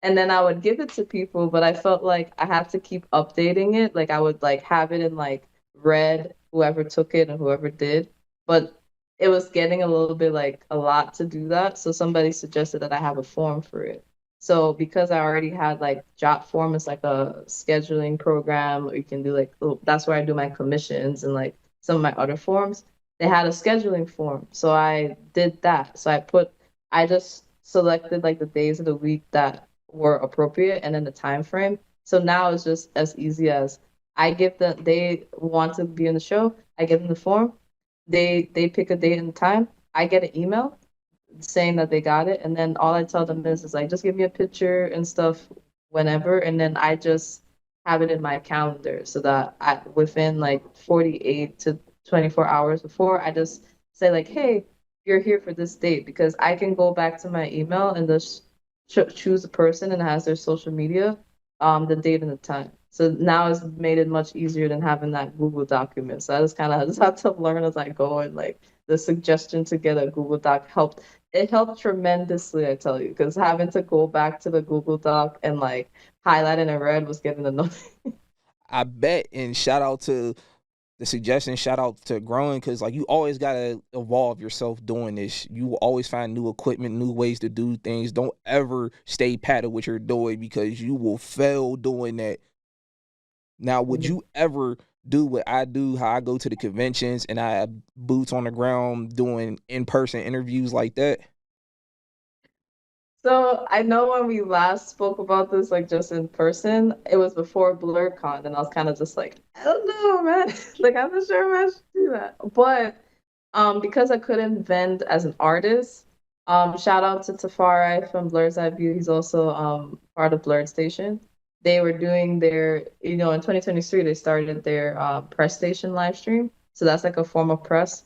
and then I would give it to people, but I felt like I had to keep updating it. Like I would like have it in like red, whoever took it and whoever did. But it was getting a little bit like a lot to do that. So somebody suggested that I have a form for it. So because I already had like Jotform is like a scheduling program, or you can do like that's where I do my commissions and like some of my other forms. They had a scheduling form, so I did that. So I just selected like the days of the week that were appropriate and then the time frame. So now it's just as easy as they want to be in the show, I give them the form, they pick a date and time, I get an email saying that they got it, and then all I tell them is like just give me a picture and stuff whenever, and then I just have it in my calendar so that within like 48 to 24 hours before, I just say like, hey, you're here for this date because I can go back to my email and just choose a person and it has their social media, the date and the time. So now it's made it much easier than having that Google document. So I just kind of just have to learn as I go, and like the suggestion to get a Google Doc helped. It helped tremendously, I tell you, because having to go back to the Google Doc and like highlight it in red was getting annoying. I bet, and shout out to the suggestion, shout out to growing, because like you always gotta evolve yourself doing this. You will always find new equipment, new ways to do things. Don't ever stay pat at what you're doing because you will fail doing that. Now, would you ever do what I do, how I go to the conventions and I have boots on the ground doing in-person interviews like that? So I know when we last spoke about this, like just in person, it was before BlurCon, and I was kind of just like, I don't know, man. Like I'm not sure if I should do that. But because I couldn't vend as an artist, shout out to Tafari from Blur's Eye View. He's also part of Blurred Station. They were doing their, in 2023, they started their press station live stream. So that's like a form of press.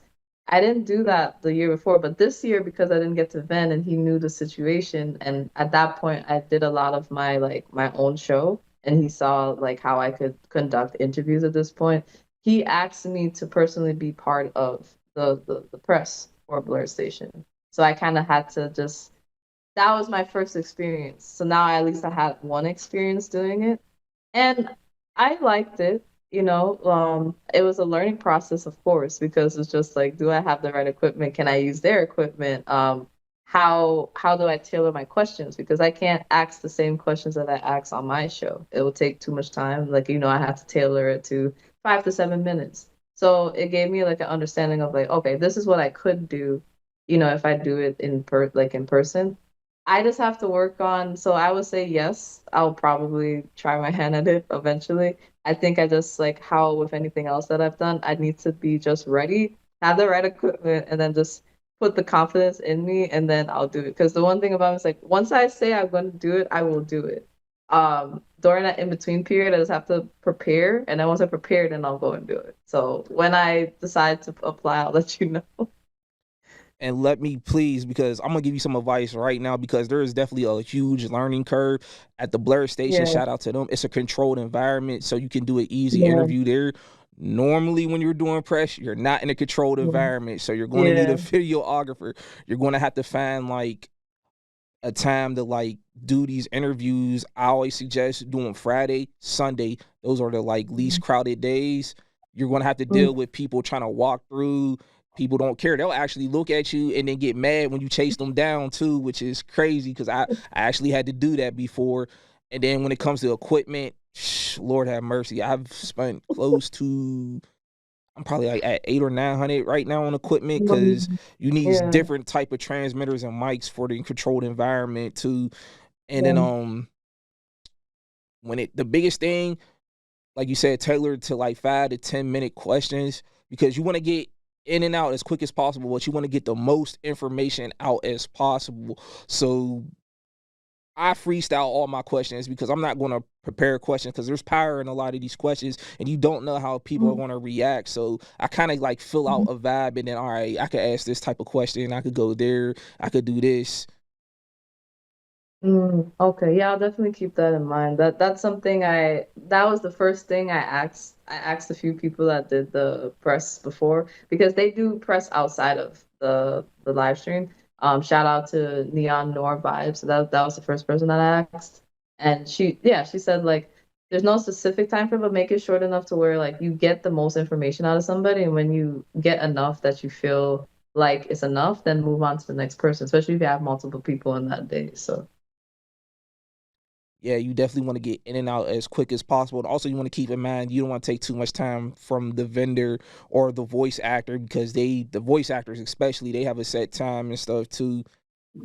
I didn't do that the year before, but this year because I didn't get to vend and he knew the situation, and at that point I did a lot of my own show, and he saw like how I could conduct interviews at this point. He asked me to personally be part of the press for Blur Station. So I kind of had to just that was my first experience. So now at least I had one experience doing it. And I liked it, it was a learning process, of course, because it's just like, do I have the right equipment? Can I use their equipment? How do I tailor my questions? Because I can't ask the same questions that I ask on my show. It will take too much time. Like, I have to tailor it to 5 to 7 minutes. So it gave me like an understanding of like, okay, this is what I could do, if I do it in person. I just have to work on, so I would say yes, I'll probably try my hand at it eventually. I think I just like how with anything else that I've done, I need to be just ready, have the right equipment, and then just put the confidence in me, and then I'll do it. Because the one thing about it is like once I say I'm going to do it, I will do it. During that in between period, I just have to prepare, and then once I prepare, then I'll go and do it. So when I decide to apply, I'll let you know. And let me please, because I'm gonna give you some advice right now, because there is definitely a huge learning curve at the Blur station. Yeah, Shout out to them. It's a controlled environment, so you can do an easy yeah, interview there. Normally, when you're doing press, you're not in a controlled yeah, environment, so you're going to need a yeah. videographer. You're going to have to find like a time to like do these interviews. I always suggest doing Friday, Sunday. Those are the like least crowded days. You're gonna have to deal with people trying to walk through. People don't care. They'll actually look at you and then get mad when you chase them down too, which is crazy because I actually had to do that before. And then when it comes to equipment, Lord have mercy. I've spent close to I'm probably like at 8 or 900 right now on equipment because you need Yeah, different type of transmitters and mics for the controlled environment too. And then yeah. when it the biggest thing like you said, tailored to like 5 to 10 minute questions because you want to get in and out as quick as possible, but you want to get the most information out as possible. So I freestyle all my questions because I'm not going to prepare questions because there's power in a lot of these questions and you don't know how people are Mhm. going to react. So I kind of like fill out a vibe and then, all right, I could ask this type of question. I could go there. I could do this. Okay, yeah, I'll definitely keep that in mind. That's something that was the first thing I asked. I asked a few people that did the press before because they do press outside of the live stream. Shout out to Neon Nor Vibes. So that was the first person that I asked. And she said like there's no specific time frame, but make it short enough to where like you get the most information out of somebody, and when you get enough that you feel like it's enough, then move on to the next person, especially if you have multiple people in that day. So Yeah, you definitely want to get in and out as quick as possible. And also, you want to keep in mind you don't want to take too much time from the vendor or the voice actor because the voice actors especially, they have a set time and stuff too.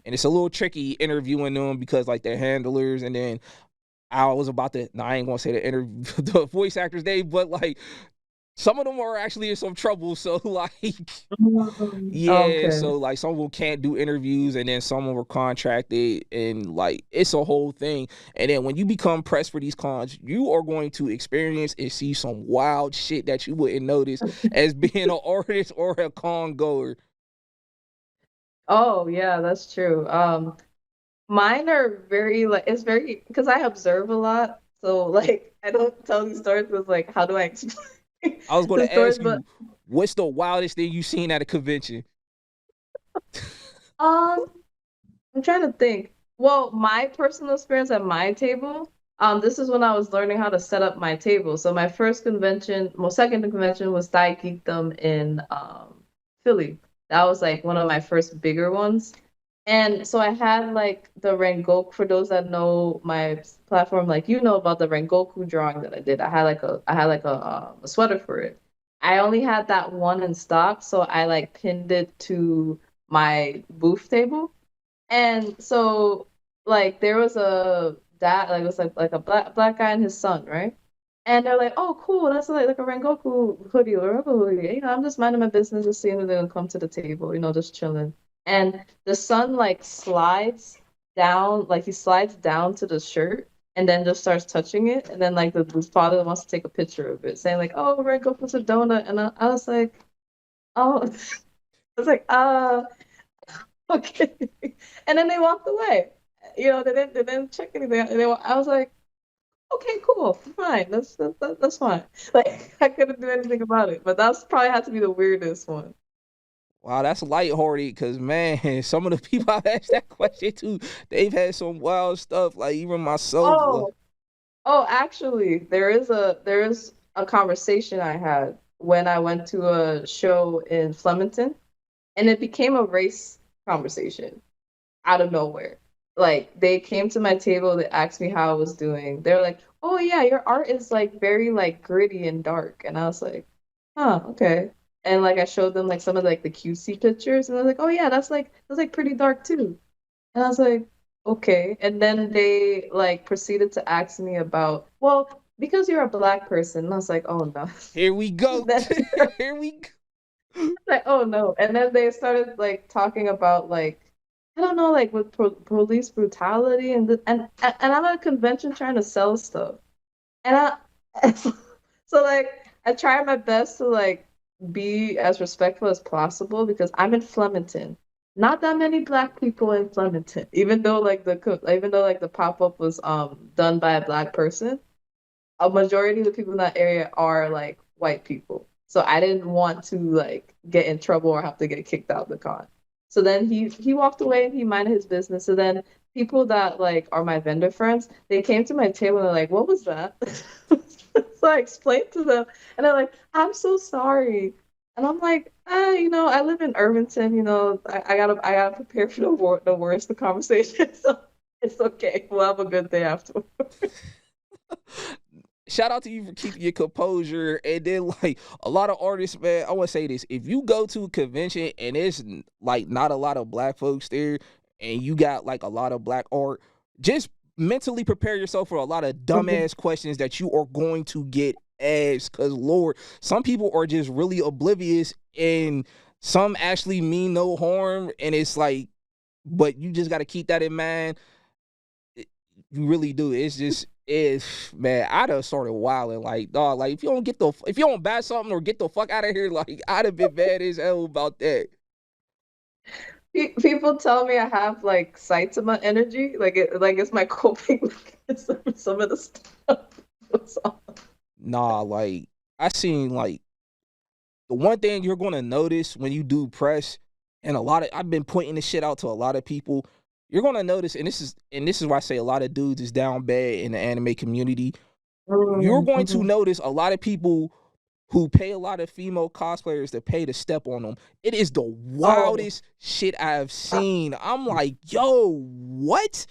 And it's a little tricky interviewing them because like they're handlers. And then I was about to, no, I ain't gonna say the the voice actors name, but like some of them are actually in some trouble. So like, yeah, Okay. so like some of them can't do interviews, and then some of them were contracted, and like it's a whole thing. And then when you become pressed for these cons, you are going to experience and see some wild shit that you wouldn't notice as being an artist or a con goer. Oh, yeah, that's true. Mine are very like it's very because I observe a lot. So like I don't tell these stories with like how do I explain I was going the to stories, ask but you, what's the wildest thing you seen at a convention? um I'm trying to think. Well, my personal experience at my table, this is when I was learning how to set up my table. So my first convention, well, second convention was Thai Geekdom in Philly. That was like one of my first bigger ones. And so I had like the Rengoku, for those that know my platform, like you know about the Rengoku drawing that I did. I had like a sweater for it. I only had that one in stock, so I like pinned it to my booth table. And so like there was a dad like it was like a black guy and his son, right? And they're like, oh cool, that's like a Rengoku hoodie or a hoodie. You know, I'm just minding my business, just seeing if they're gonna come to the table, just chilling. And the son like slides down, like he slides down to the shirt and then just starts touching it. And then like the father wants to take a picture of it, saying like, oh, Rengoku's a donut. And I was like, oh, I was like, okay. And then they walked away. They didn't check anything. I was like, okay, cool, fine. That's fine. Like I couldn't do anything about it. But that's probably had to be the weirdest one. Wow, that's lighthearted because man, some of the people I've asked that question to, they've had some wild stuff. Like even myself. Oh, oh, actually, there is a conversation I had when I went to a show in Flemington, and it became a race conversation out of nowhere. Like they came to my table, they asked me how I was doing. They're like, "Oh yeah, your art is like very like gritty and dark." And I was like, "Huh, okay." And like I showed them like some of like the cutesy pictures, and they're like, "Oh yeah, that's like pretty dark too." And I was like, "Okay." And then they like proceeded to ask me about, well, because you're a black person. And I was like, "Oh no." Here we go. Then Here we go. like, oh no. And then they started like talking about like I don't know, like with police brutality and I'm at a convention trying to sell stuff. And I so like I try my best to like be as respectful as possible because I'm in Flemington. Not that many black people in Flemington, even though like the pop-up was done by a black person, a majority of the people in that area are like white people. So I didn't want to like get in trouble or have to get kicked out of the con. So then he walked away and he minded his business. So then people that like are my vendor friends, they came to my table and they're like, "What was that?" So I explained to them, and they're like, "I'm so sorry." And I'm like, I live in Irvington. I gotta prepare for the worst of the conversation. So it's okay. We'll have a good day afterwards. Shout out to you for keeping your composure. And then like a lot of artists, man, I want to say this. If you go to a convention and it's like not a lot of black folks there and you got like a lot of black art, just mentally prepare yourself for a lot of Mhm. dumbass questions that you are going to get asked. Cause Lord, some people are just really oblivious, and some actually mean no harm. And it's like, but you just got to keep that in mind. You really do. It's just, it's, man, I'd have started wilding. Like, dog, like if you don't buy something or get the fuck out of here, like I'd have been mad as hell about that. People tell me I have like Saitama energy, like it's my coping mechanism for some of the stuff. Goes on. Nah, like I seen like the one thing you're gonna notice when you do press, and I've been pointing this shit out to a lot of people. You're gonna notice, and this is why I say a lot of dudes is down bad in the anime community. You're going to Mhm. notice a lot of people who pay a lot of female cosplayers to pay to step on them. It is the Oh, wildest shit I've seen. I'm like, yo, what?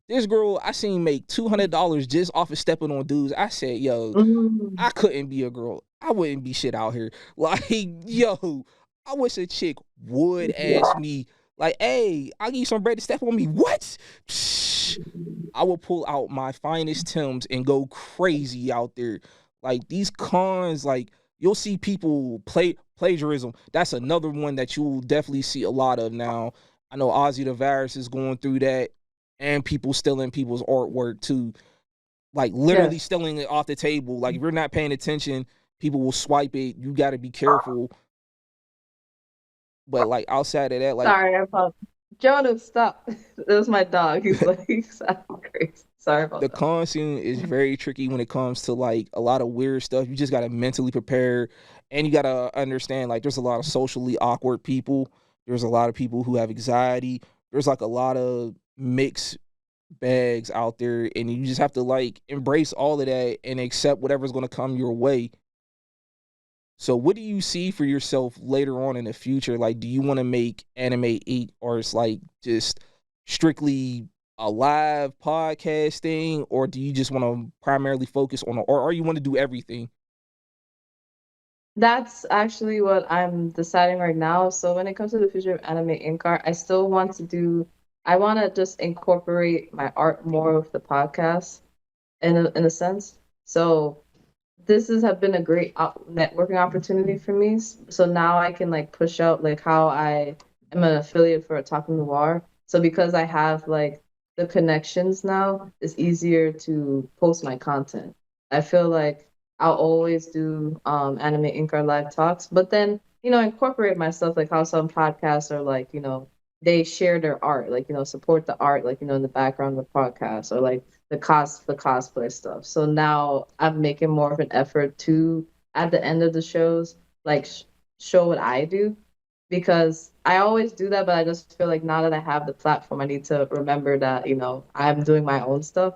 This girl I seen make $200 just off of stepping on dudes. I said, yo, mm. I couldn't be a girl. I wouldn't be shit out here. Like, yo, I wish a chick would ask me, like, hey, I'll give you some bread to step on me. What? Psh, I will pull out my finest Tims and go crazy out there. Like these cons, like you'll see people plagiarism. That's another one that you'll definitely see a lot of now. I know Ozzy the Virus is going through that, and people stealing people's artwork too, like literally Yes. stealing it off the table. Like if you're not paying attention, people will swipe it. You got to be careful. But like outside of that, like Sorry, I apologize. Jonas, stop. That was my dog. He's like, he's acting crazy. Sorry the about that. con scene is very tricky when it comes to like a lot of weird stuff. You just gotta mentally prepare, and you gotta understand like there's a lot of socially awkward people. There's a lot of people who have anxiety. There's like a lot of mixed bags out there, and you just have to like embrace all of that and accept whatever's gonna come your way. So, what do you see for yourself later on in the future? Like, do you want to make Anime Inc. or it's like just strictly a live podcast thing, or do you just want to primarily focus on, or you want to do everything? That's actually what I'm deciding right now. So when it comes to the future of AnimeInkArt, I still want to do, I want to just incorporate my art more with the podcast in a sense. So this has have been a great networking opportunity for me. So now I can like push out like how I am an affiliate for Talking Noir. So because I have like the connections now, it's easier to post my content. I feel like I'll always do Anime Inc. or live talks, but then incorporate myself like how some podcasts are like they share their art, like support the art, like in the background of the podcast, or like the cosplay stuff. So now I'm making more of an effort to at the end of the shows like show what I do, because I always do that, but I just feel like now that I have the platform, I need to remember that I'm doing my own stuff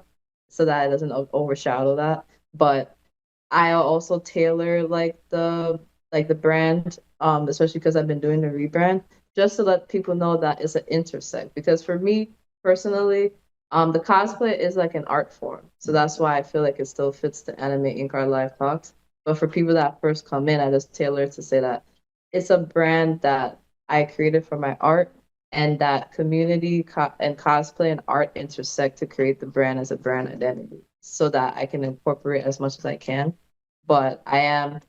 so that it doesn't overshadow that. But I also tailor like the brand, especially because I've been doing the rebrand, just to let people know that it's an intersect. Because for me personally, the cosplay is like an art form, so that's why I feel like it still fits the anime ink art live talks. But for people that first come in, I just tailor it to say that it's a brand that I created for my art, and that community and cosplay and art intersect to create the brand as a brand identity, so that I can incorporate as much as I can. But I am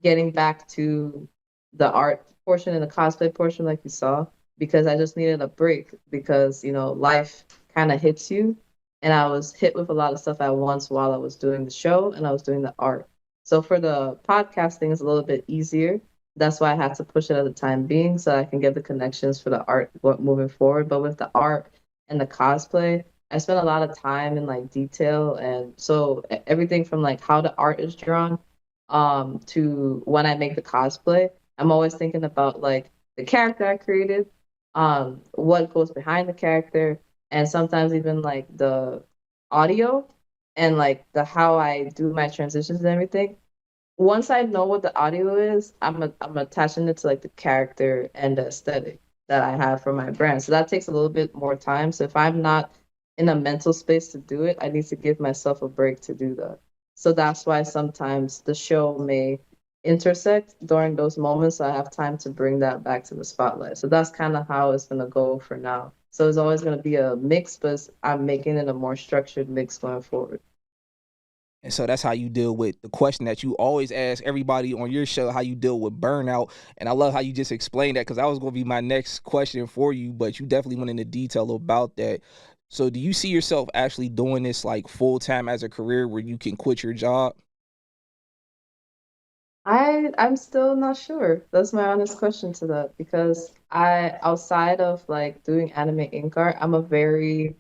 getting back to the art portion and the cosplay portion, like you saw, because I just needed a break because, life kind of hits you. And I was hit with a lot of stuff at once while I was doing the show and I was doing the art. So for the podcasting, it's a little bit easier. That's why I had to push it at the time being so I can get the connections for the art moving forward. But with the art and the cosplay, I spent a lot of time in like detail, and so everything from like how the art is drawn to when I make the cosplay, I'm always thinking about like the character I created, what goes behind the character, and sometimes even like the audio and like the how I do my transitions and everything. Once I know what the audio is, I'm attaching it to like the character and the aesthetic that I have for my brand. So that takes a little bit more time. So if I'm not in a mental space to do it, I need to give myself a break to do that. So that's why sometimes the show may intersect during those moments. So I have time to bring that back to the spotlight. So that's kind of how it's gonna go for now. So it's always going to be a mix, but I'm making it a more structured mix going forward. And so that's how you deal with the question that you always ask everybody on your show, how you deal with burnout. And I love how you just explained that, because that was going to be my next question for you, but you definitely went into detail about that. So do you see yourself actually doing this like full time as a career where you can quit your job? I'm still not sure. That's my honest question to that because I outside of like doing anime ink art, I'm a very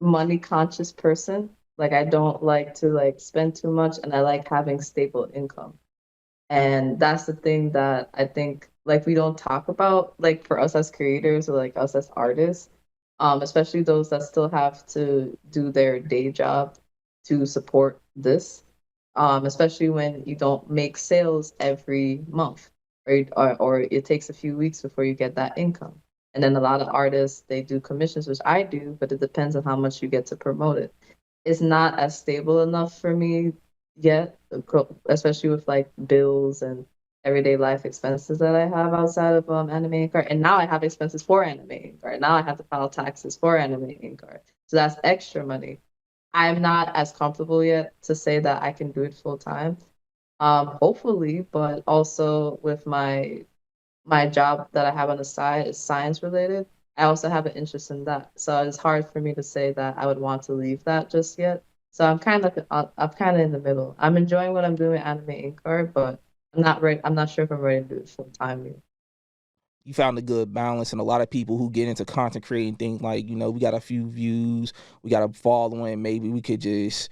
money conscious person. Like I don't like to like spend too much and I like having stable income. And that's the thing that I think like we don't talk about like for us as creators or like us as artists, especially those that still have to do their day job to support this, especially when you don't make sales every month or it takes a few weeks before you get that income. And then a lot of artists, they do commissions, which I do, but it depends on how much you get to promote it. It's not as stable enough for me yet, especially with like bills and everyday life expenses that I have outside of anime ink art. And now I have expenses for anime ink art. Now I have to file taxes for anime ink art. So that's extra money. I'm not as comfortable yet to say that I can do it full time. Hopefully, but also with my job that I have on the side is science related. I also have an interest in that. So it's hard for me to say that I would want to leave that just yet. So I'm kind of in the middle. I'm enjoying what I'm doing with Anime Ink Art, but I'm not ready. I'm not sure if I'm ready to do it full time yet. You found a good balance, and a lot of people who get into content creating think like, we got a few views, we got a following, maybe we could just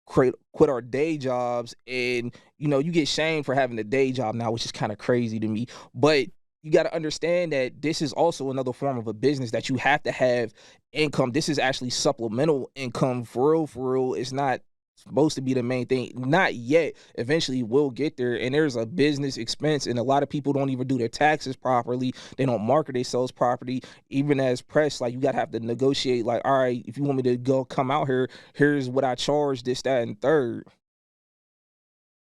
quit our day jobs. And you get shamed for having a day job now, which is kind of crazy to me. But you got to understand that this is also another form of a business that you have to have income. This is actually supplemental income, for real, for real. It's not supposed to be the main thing, not yet. Eventually we'll get there, and there's a business expense, and a lot of people don't even do their taxes properly. They don't market themselves properly. Even as press, like, you gotta have to negotiate, like, all right, if you want me to go come out here, here's what I charge, this, that, and third.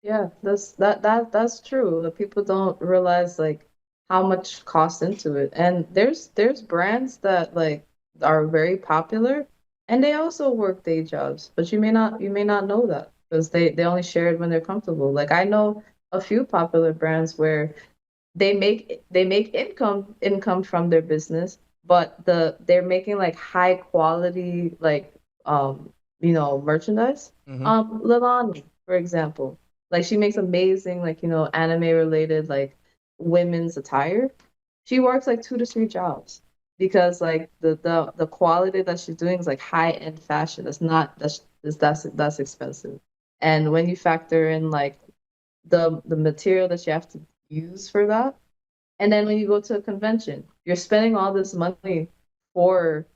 Yeah, that's true. The people don't realize like how much costs into it. And there's brands that like are very popular and they also work day jobs, but you may not know that because they only share it when they're comfortable. Like I know a few popular brands where they make income from their business, but they're making like high quality like merchandise. Hmm. Lalani, for example, like she makes amazing like anime related like women's attire. She works like 2 to 3 jobs because like the quality that she's doing is like high end fashion. That's not that's expensive. And when you factor in like the material that you have to use for that. And then when you go to a convention, you're spending all this money for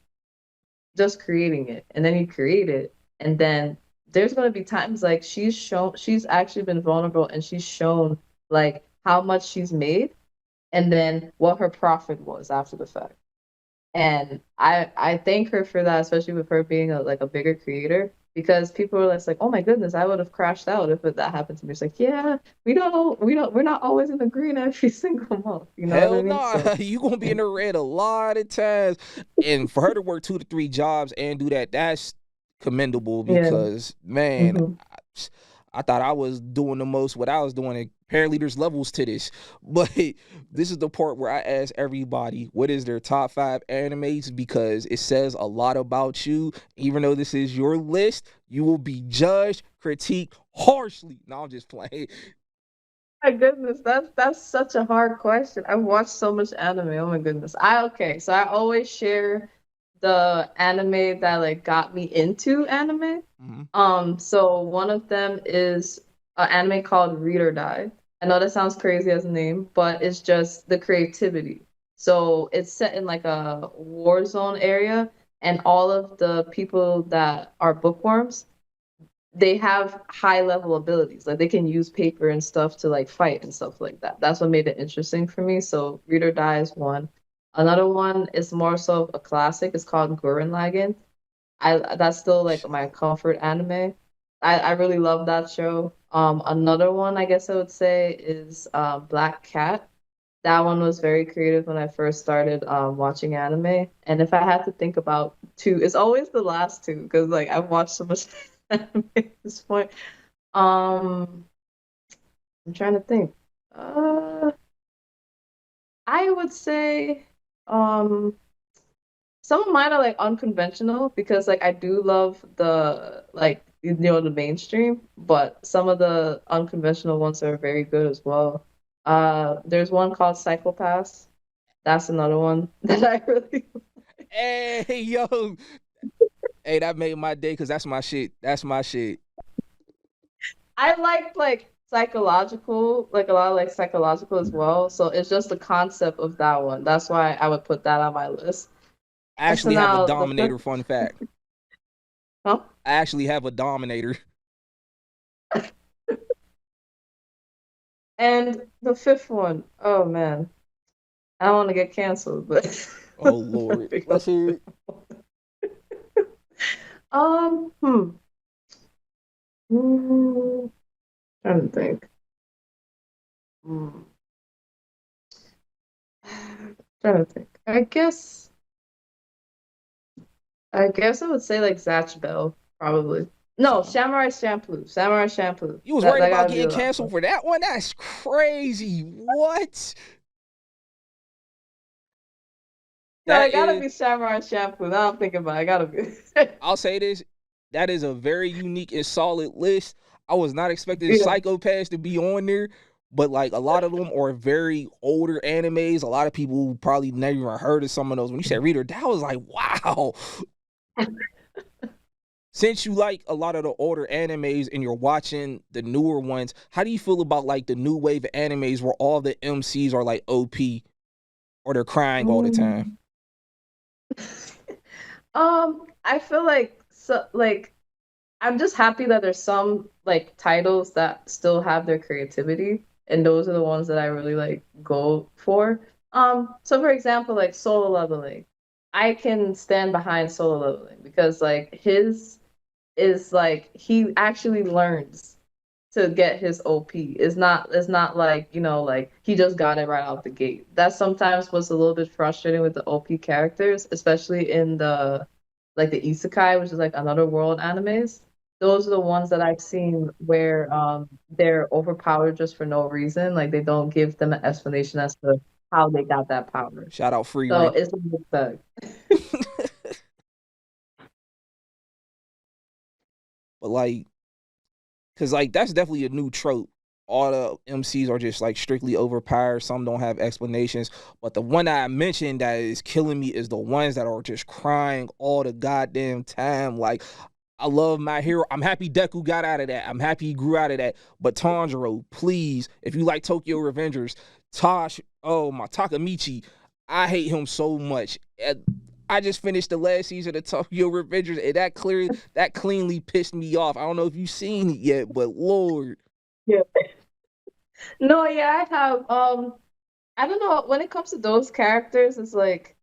just creating it. And then you create it. And then there's going to be times like she's actually been vulnerable and she's shown like how much she's made and then what her profit was after the fact. And I thank her for that, especially with her being a bigger creator, because people are like, oh my goodness, I would have crashed out if that happened to me. It's like, yeah, we're not always in the green every single month. You know what I Hell mean? no, So you gonna be in the red a lot of times. And for her to work 2 to 3 jobs and do that, that's commendable, yeah. because man, Hmm. I thought I was doing the most what I was doing. And apparently there's levels to this. But this is the part where I ask everybody what is their top 5 animes, because it says a lot about you. Even though this is your list, you will be judged, critiqued harshly. No, I'm just playing. My goodness, that's such a hard question. I've watched so much anime. Oh my goodness. Okay, so I always share the anime that like got me into anime. Mhm. So one of them is an anime called Read or Die. I know that sounds crazy as a name, but it's just the creativity. So it's set in like a war zone area, and all of the people that are bookworms, they have high level abilities. Like they can use paper and stuff to like fight and stuff like that. That's what made it interesting for me. So Read or Die is one. Another one is more so a classic. It's called Gurren Lagann. I That's still like my comfort anime. I really love that show. Another one I guess I would say is Black Cat. That one was very creative when I first started watching anime. And if I had to think about two, it's always the last two because like I've watched so much anime at this point. Um, I'm trying to think. Uh, I would say um some of mine are like unconventional because like I do love the like the mainstream, but some of the unconventional ones are very good as well. There's one called Psychopaths. That's another one that I really Hey, yo. Hey, that made my day because that's my shit. That's my shit. I like psychological, like a lot of like psychological as well. So it's just the concept of that one. That's why I would put that on my list. I And so actually have a now the fifth, Dominator, fun fact. huh? I actually have a Dominator. And the fifth one, oh man, I don't want to get canceled, but Oh, Lord. pick Let's up hear the it. um, hmm, hmm, trying to think. Hmm. Trying to think. I guess I would say like Zatch Bell, probably. No, Samurai Champloo. Samurai Champloo. You was That worried that about gotta be getting the last canceled one. for that one? That's crazy. What? No, That it gotta is, be Samurai Champloo. Now I'm thinking about it. It gotta be. I'll say this. That is a very unique and solid list. I was not expecting Yeah. Psychopaths to be on there, but like a lot of them are very older animes. A lot of people probably never even heard of some of those. When you said reader, that was like, wow. Since you like a lot of the older animes and you're watching the newer ones, how do you feel about like the new wave of animes where all the MCs are like OP or they're crying all the time? Mm. I feel like I'm just happy that there's some like titles that still have their creativity, and those are the ones that I really like go for. So for example, like solo leveling, I can stand behind solo leveling because like his is like he actually learns to get his OP. It's not like, like he just got it right out the gate. That sometimes was a little bit frustrating with the OP characters, especially in the like the isekai, which is like another world animes. Those are the ones that I've seen where they're overpowered just for no reason. Like they don't give them an explanation as to how they got that power. Shout out Free So Ray. it's a mixed bag. But like, cause like that's definitely a new trope. All the MCs are just like strictly overpowered. Some don't have explanations. But the one that I mentioned that is killing me is the ones that are just crying all the goddamn time. Like, I love my hero. I'm happy Deku got out of that. I'm happy he grew out of that. But Tanjiro, please, if you like Tokyo Revengers, oh my Takamichi, I hate him so much. I just finished the last season of Tokyo Revengers, and that cleanly pissed me off. I don't know if you've seen it yet, but Lord, Yeah. No, yeah, I have. I don't know. When it comes to those characters, it's like,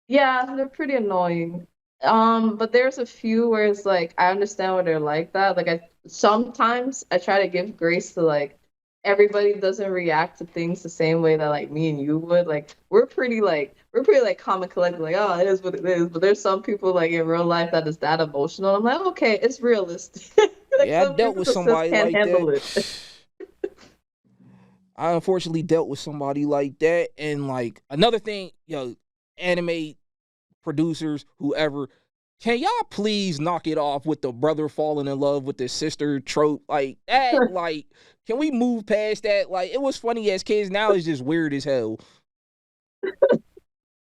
yeah, they're pretty annoying. But there's a few where it's like I understand why they're like that. Like I sometimes I try to give grace to like everybody doesn't react to things the same way that like me and you would. Like we're pretty like calm and collected, like, oh, it is what it is. But there's some people like in real life that is that emotional. I'm like, okay, it's realistic. Like yeah, I some dealt people with just somebody can't like that. handle it. I unfortunately dealt with somebody like that, and like another thing, anime producers, whoever, can y'all please knock it off with the brother falling in love with the sister trope? Like that, like, can we move past that? Like, it was funny as kids, now it's just weird as hell.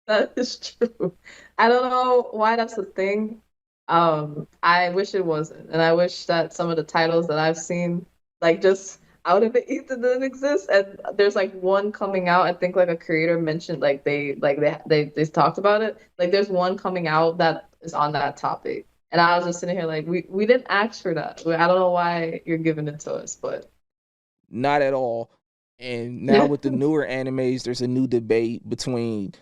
That is true. I don't know why that's a thing. I wish it wasn't, and I wish that some of the titles that I've seen, like just out of the ether, didn't exist. And there's like one coming out. I think like a creator mentioned, like they talked about it. Like there's one coming out that is on that topic, and I was just sitting here like we didn't ask for that. I don't know why you're giving it to us, but Not at all. And now yeah. with the newer animes, there's a new debate between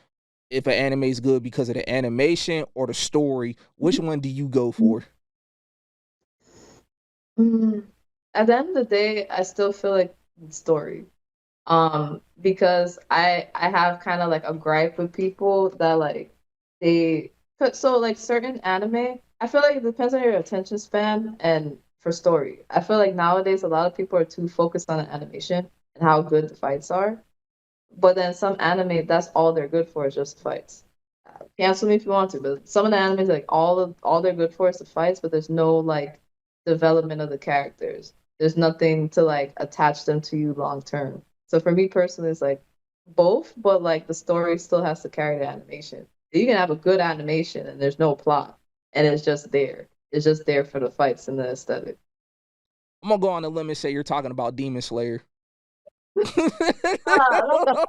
if an anime is good because of the animation or the story. Which one do you go for? Mm. At the end of the day, I still feel like the story. Because I have kind of like a gripe with people that like they so like certain anime, I feel like it depends on your attention span and for story. I feel like nowadays a lot of people are too focused on the animation and how good the fights are. But then some anime, that's all they're good for is just fights. Cancel me if you want to, but some of the animes like all they're good for is the fights, but there's no like development of the characters. There's nothing to like attach them to you long term. So for me personally, it's like both, but like the story still has to carry the animation. You can have a good animation and there's no plot, and it's just there. It's just there for the fights and the aesthetic. I'm gonna go on a limb and say you're talking about Demon Slayer. I don't know.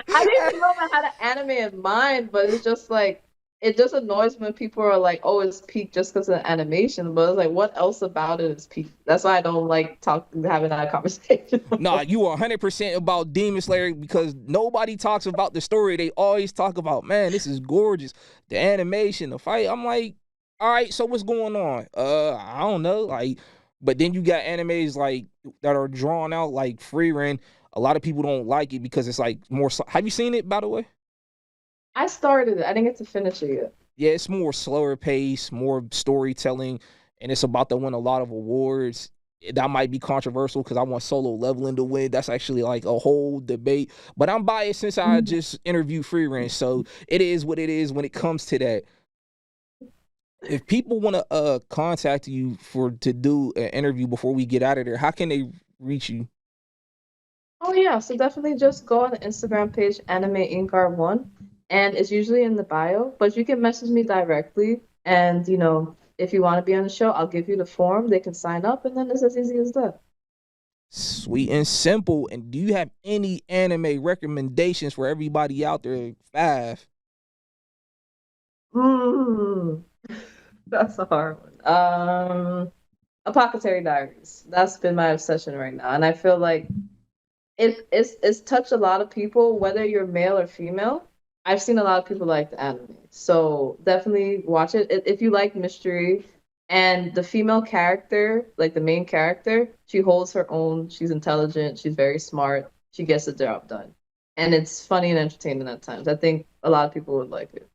I didn't even know I had an anime in mind, but it's just like it just annoys when people are like, "Oh, it's peak just because of the animation." But it's like, what else about it is peak? That's why I don't like having that conversation. Nah, you are 100% about Demon Slayer because nobody talks about the story. They always talk about, man, this is gorgeous. The animation, the fight. I'm like, all right, so what's going on? I don't know. Like, but then you got animes like that are drawn out like Free Run. A lot of people don't like it because it's like more. Have you seen it, by the way? I started it. I didn't get to finish it yet. Yeah, it's more slower pace, more storytelling, and it's about to win a lot of awards. That might be controversial because I want Solo Leveling to win. That's actually like a whole debate. But I'm biased since I just interviewed Free Range, so it is what it is when it comes to that. If people want to contact you for to do an interview before we get out of there, how can they reach you? Oh yeah, so definitely just go on the Instagram page AnimeInkArt1, and it's usually in the bio, but you can message me directly, and if you want to be on the show, I'll give you the form. They can sign up, and then it's as easy as that. Sweet and simple. And do you have any anime recommendations for everybody out there? Five. Mm, that's a hard one. Apothecary Diaries. That's been my obsession right now, and I feel like it's touched a lot of people, whether you're male or female. I've seen a lot of people like the anime, so definitely watch it. If you like mystery and the female character, like the main character, she holds her own. She's intelligent. She's very smart. She gets the job done, and it's funny and entertaining at times. I think a lot of people would like it.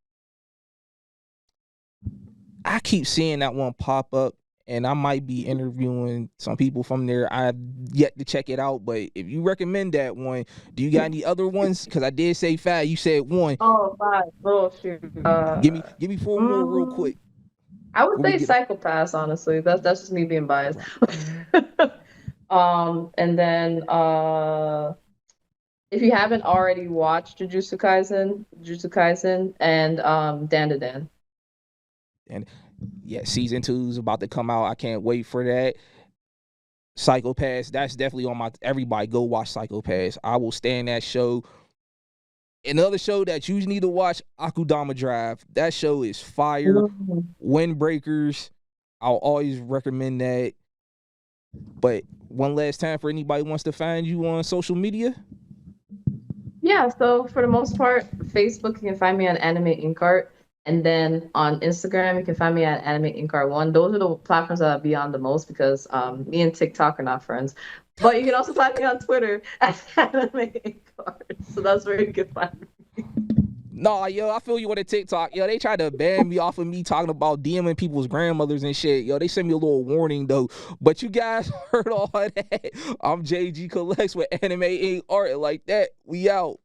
I keep seeing that one pop up, and I might be interviewing some people from there. I've yet to check it out, but if you recommend that one, do you got any other ones? Because I did say five. You said one. Oh, five. Oh, shoot. Give me four more real Mm, quick I would before we say get. Psychopaths, honestly. That's just me being biased. And then if you haven't already watched Jujutsu Kaisen and Dan. And yeah, season 2 is about to come out. I can't wait for that. Psychopaths, that's definitely on my. Everybody go watch Psychopaths. I will stay in that show. Another show that you need to watch, Akudama Drive. That show is fire. Mhm. Windbreakers, I'll always recommend that. But one last time for anybody who wants to find you on social media. Yeah, so for the most part, Facebook, you can find me on AnimeInkArt. And then on Instagram, you can find me at AnimeInkArt1. Those are the platforms that I'll be on the most because me and TikTok are not friends. But you can also find me on Twitter at AnimeInkArt. So that's where you can find me. Nah, yo, I feel you on the TikTok. Yo, they tried to ban me off of me talking about DMing people's grandmothers and shit. Yo, they sent me a little warning though. But you guys heard all that. I'm JG Collects with Anime Ink Art. Like that, we out.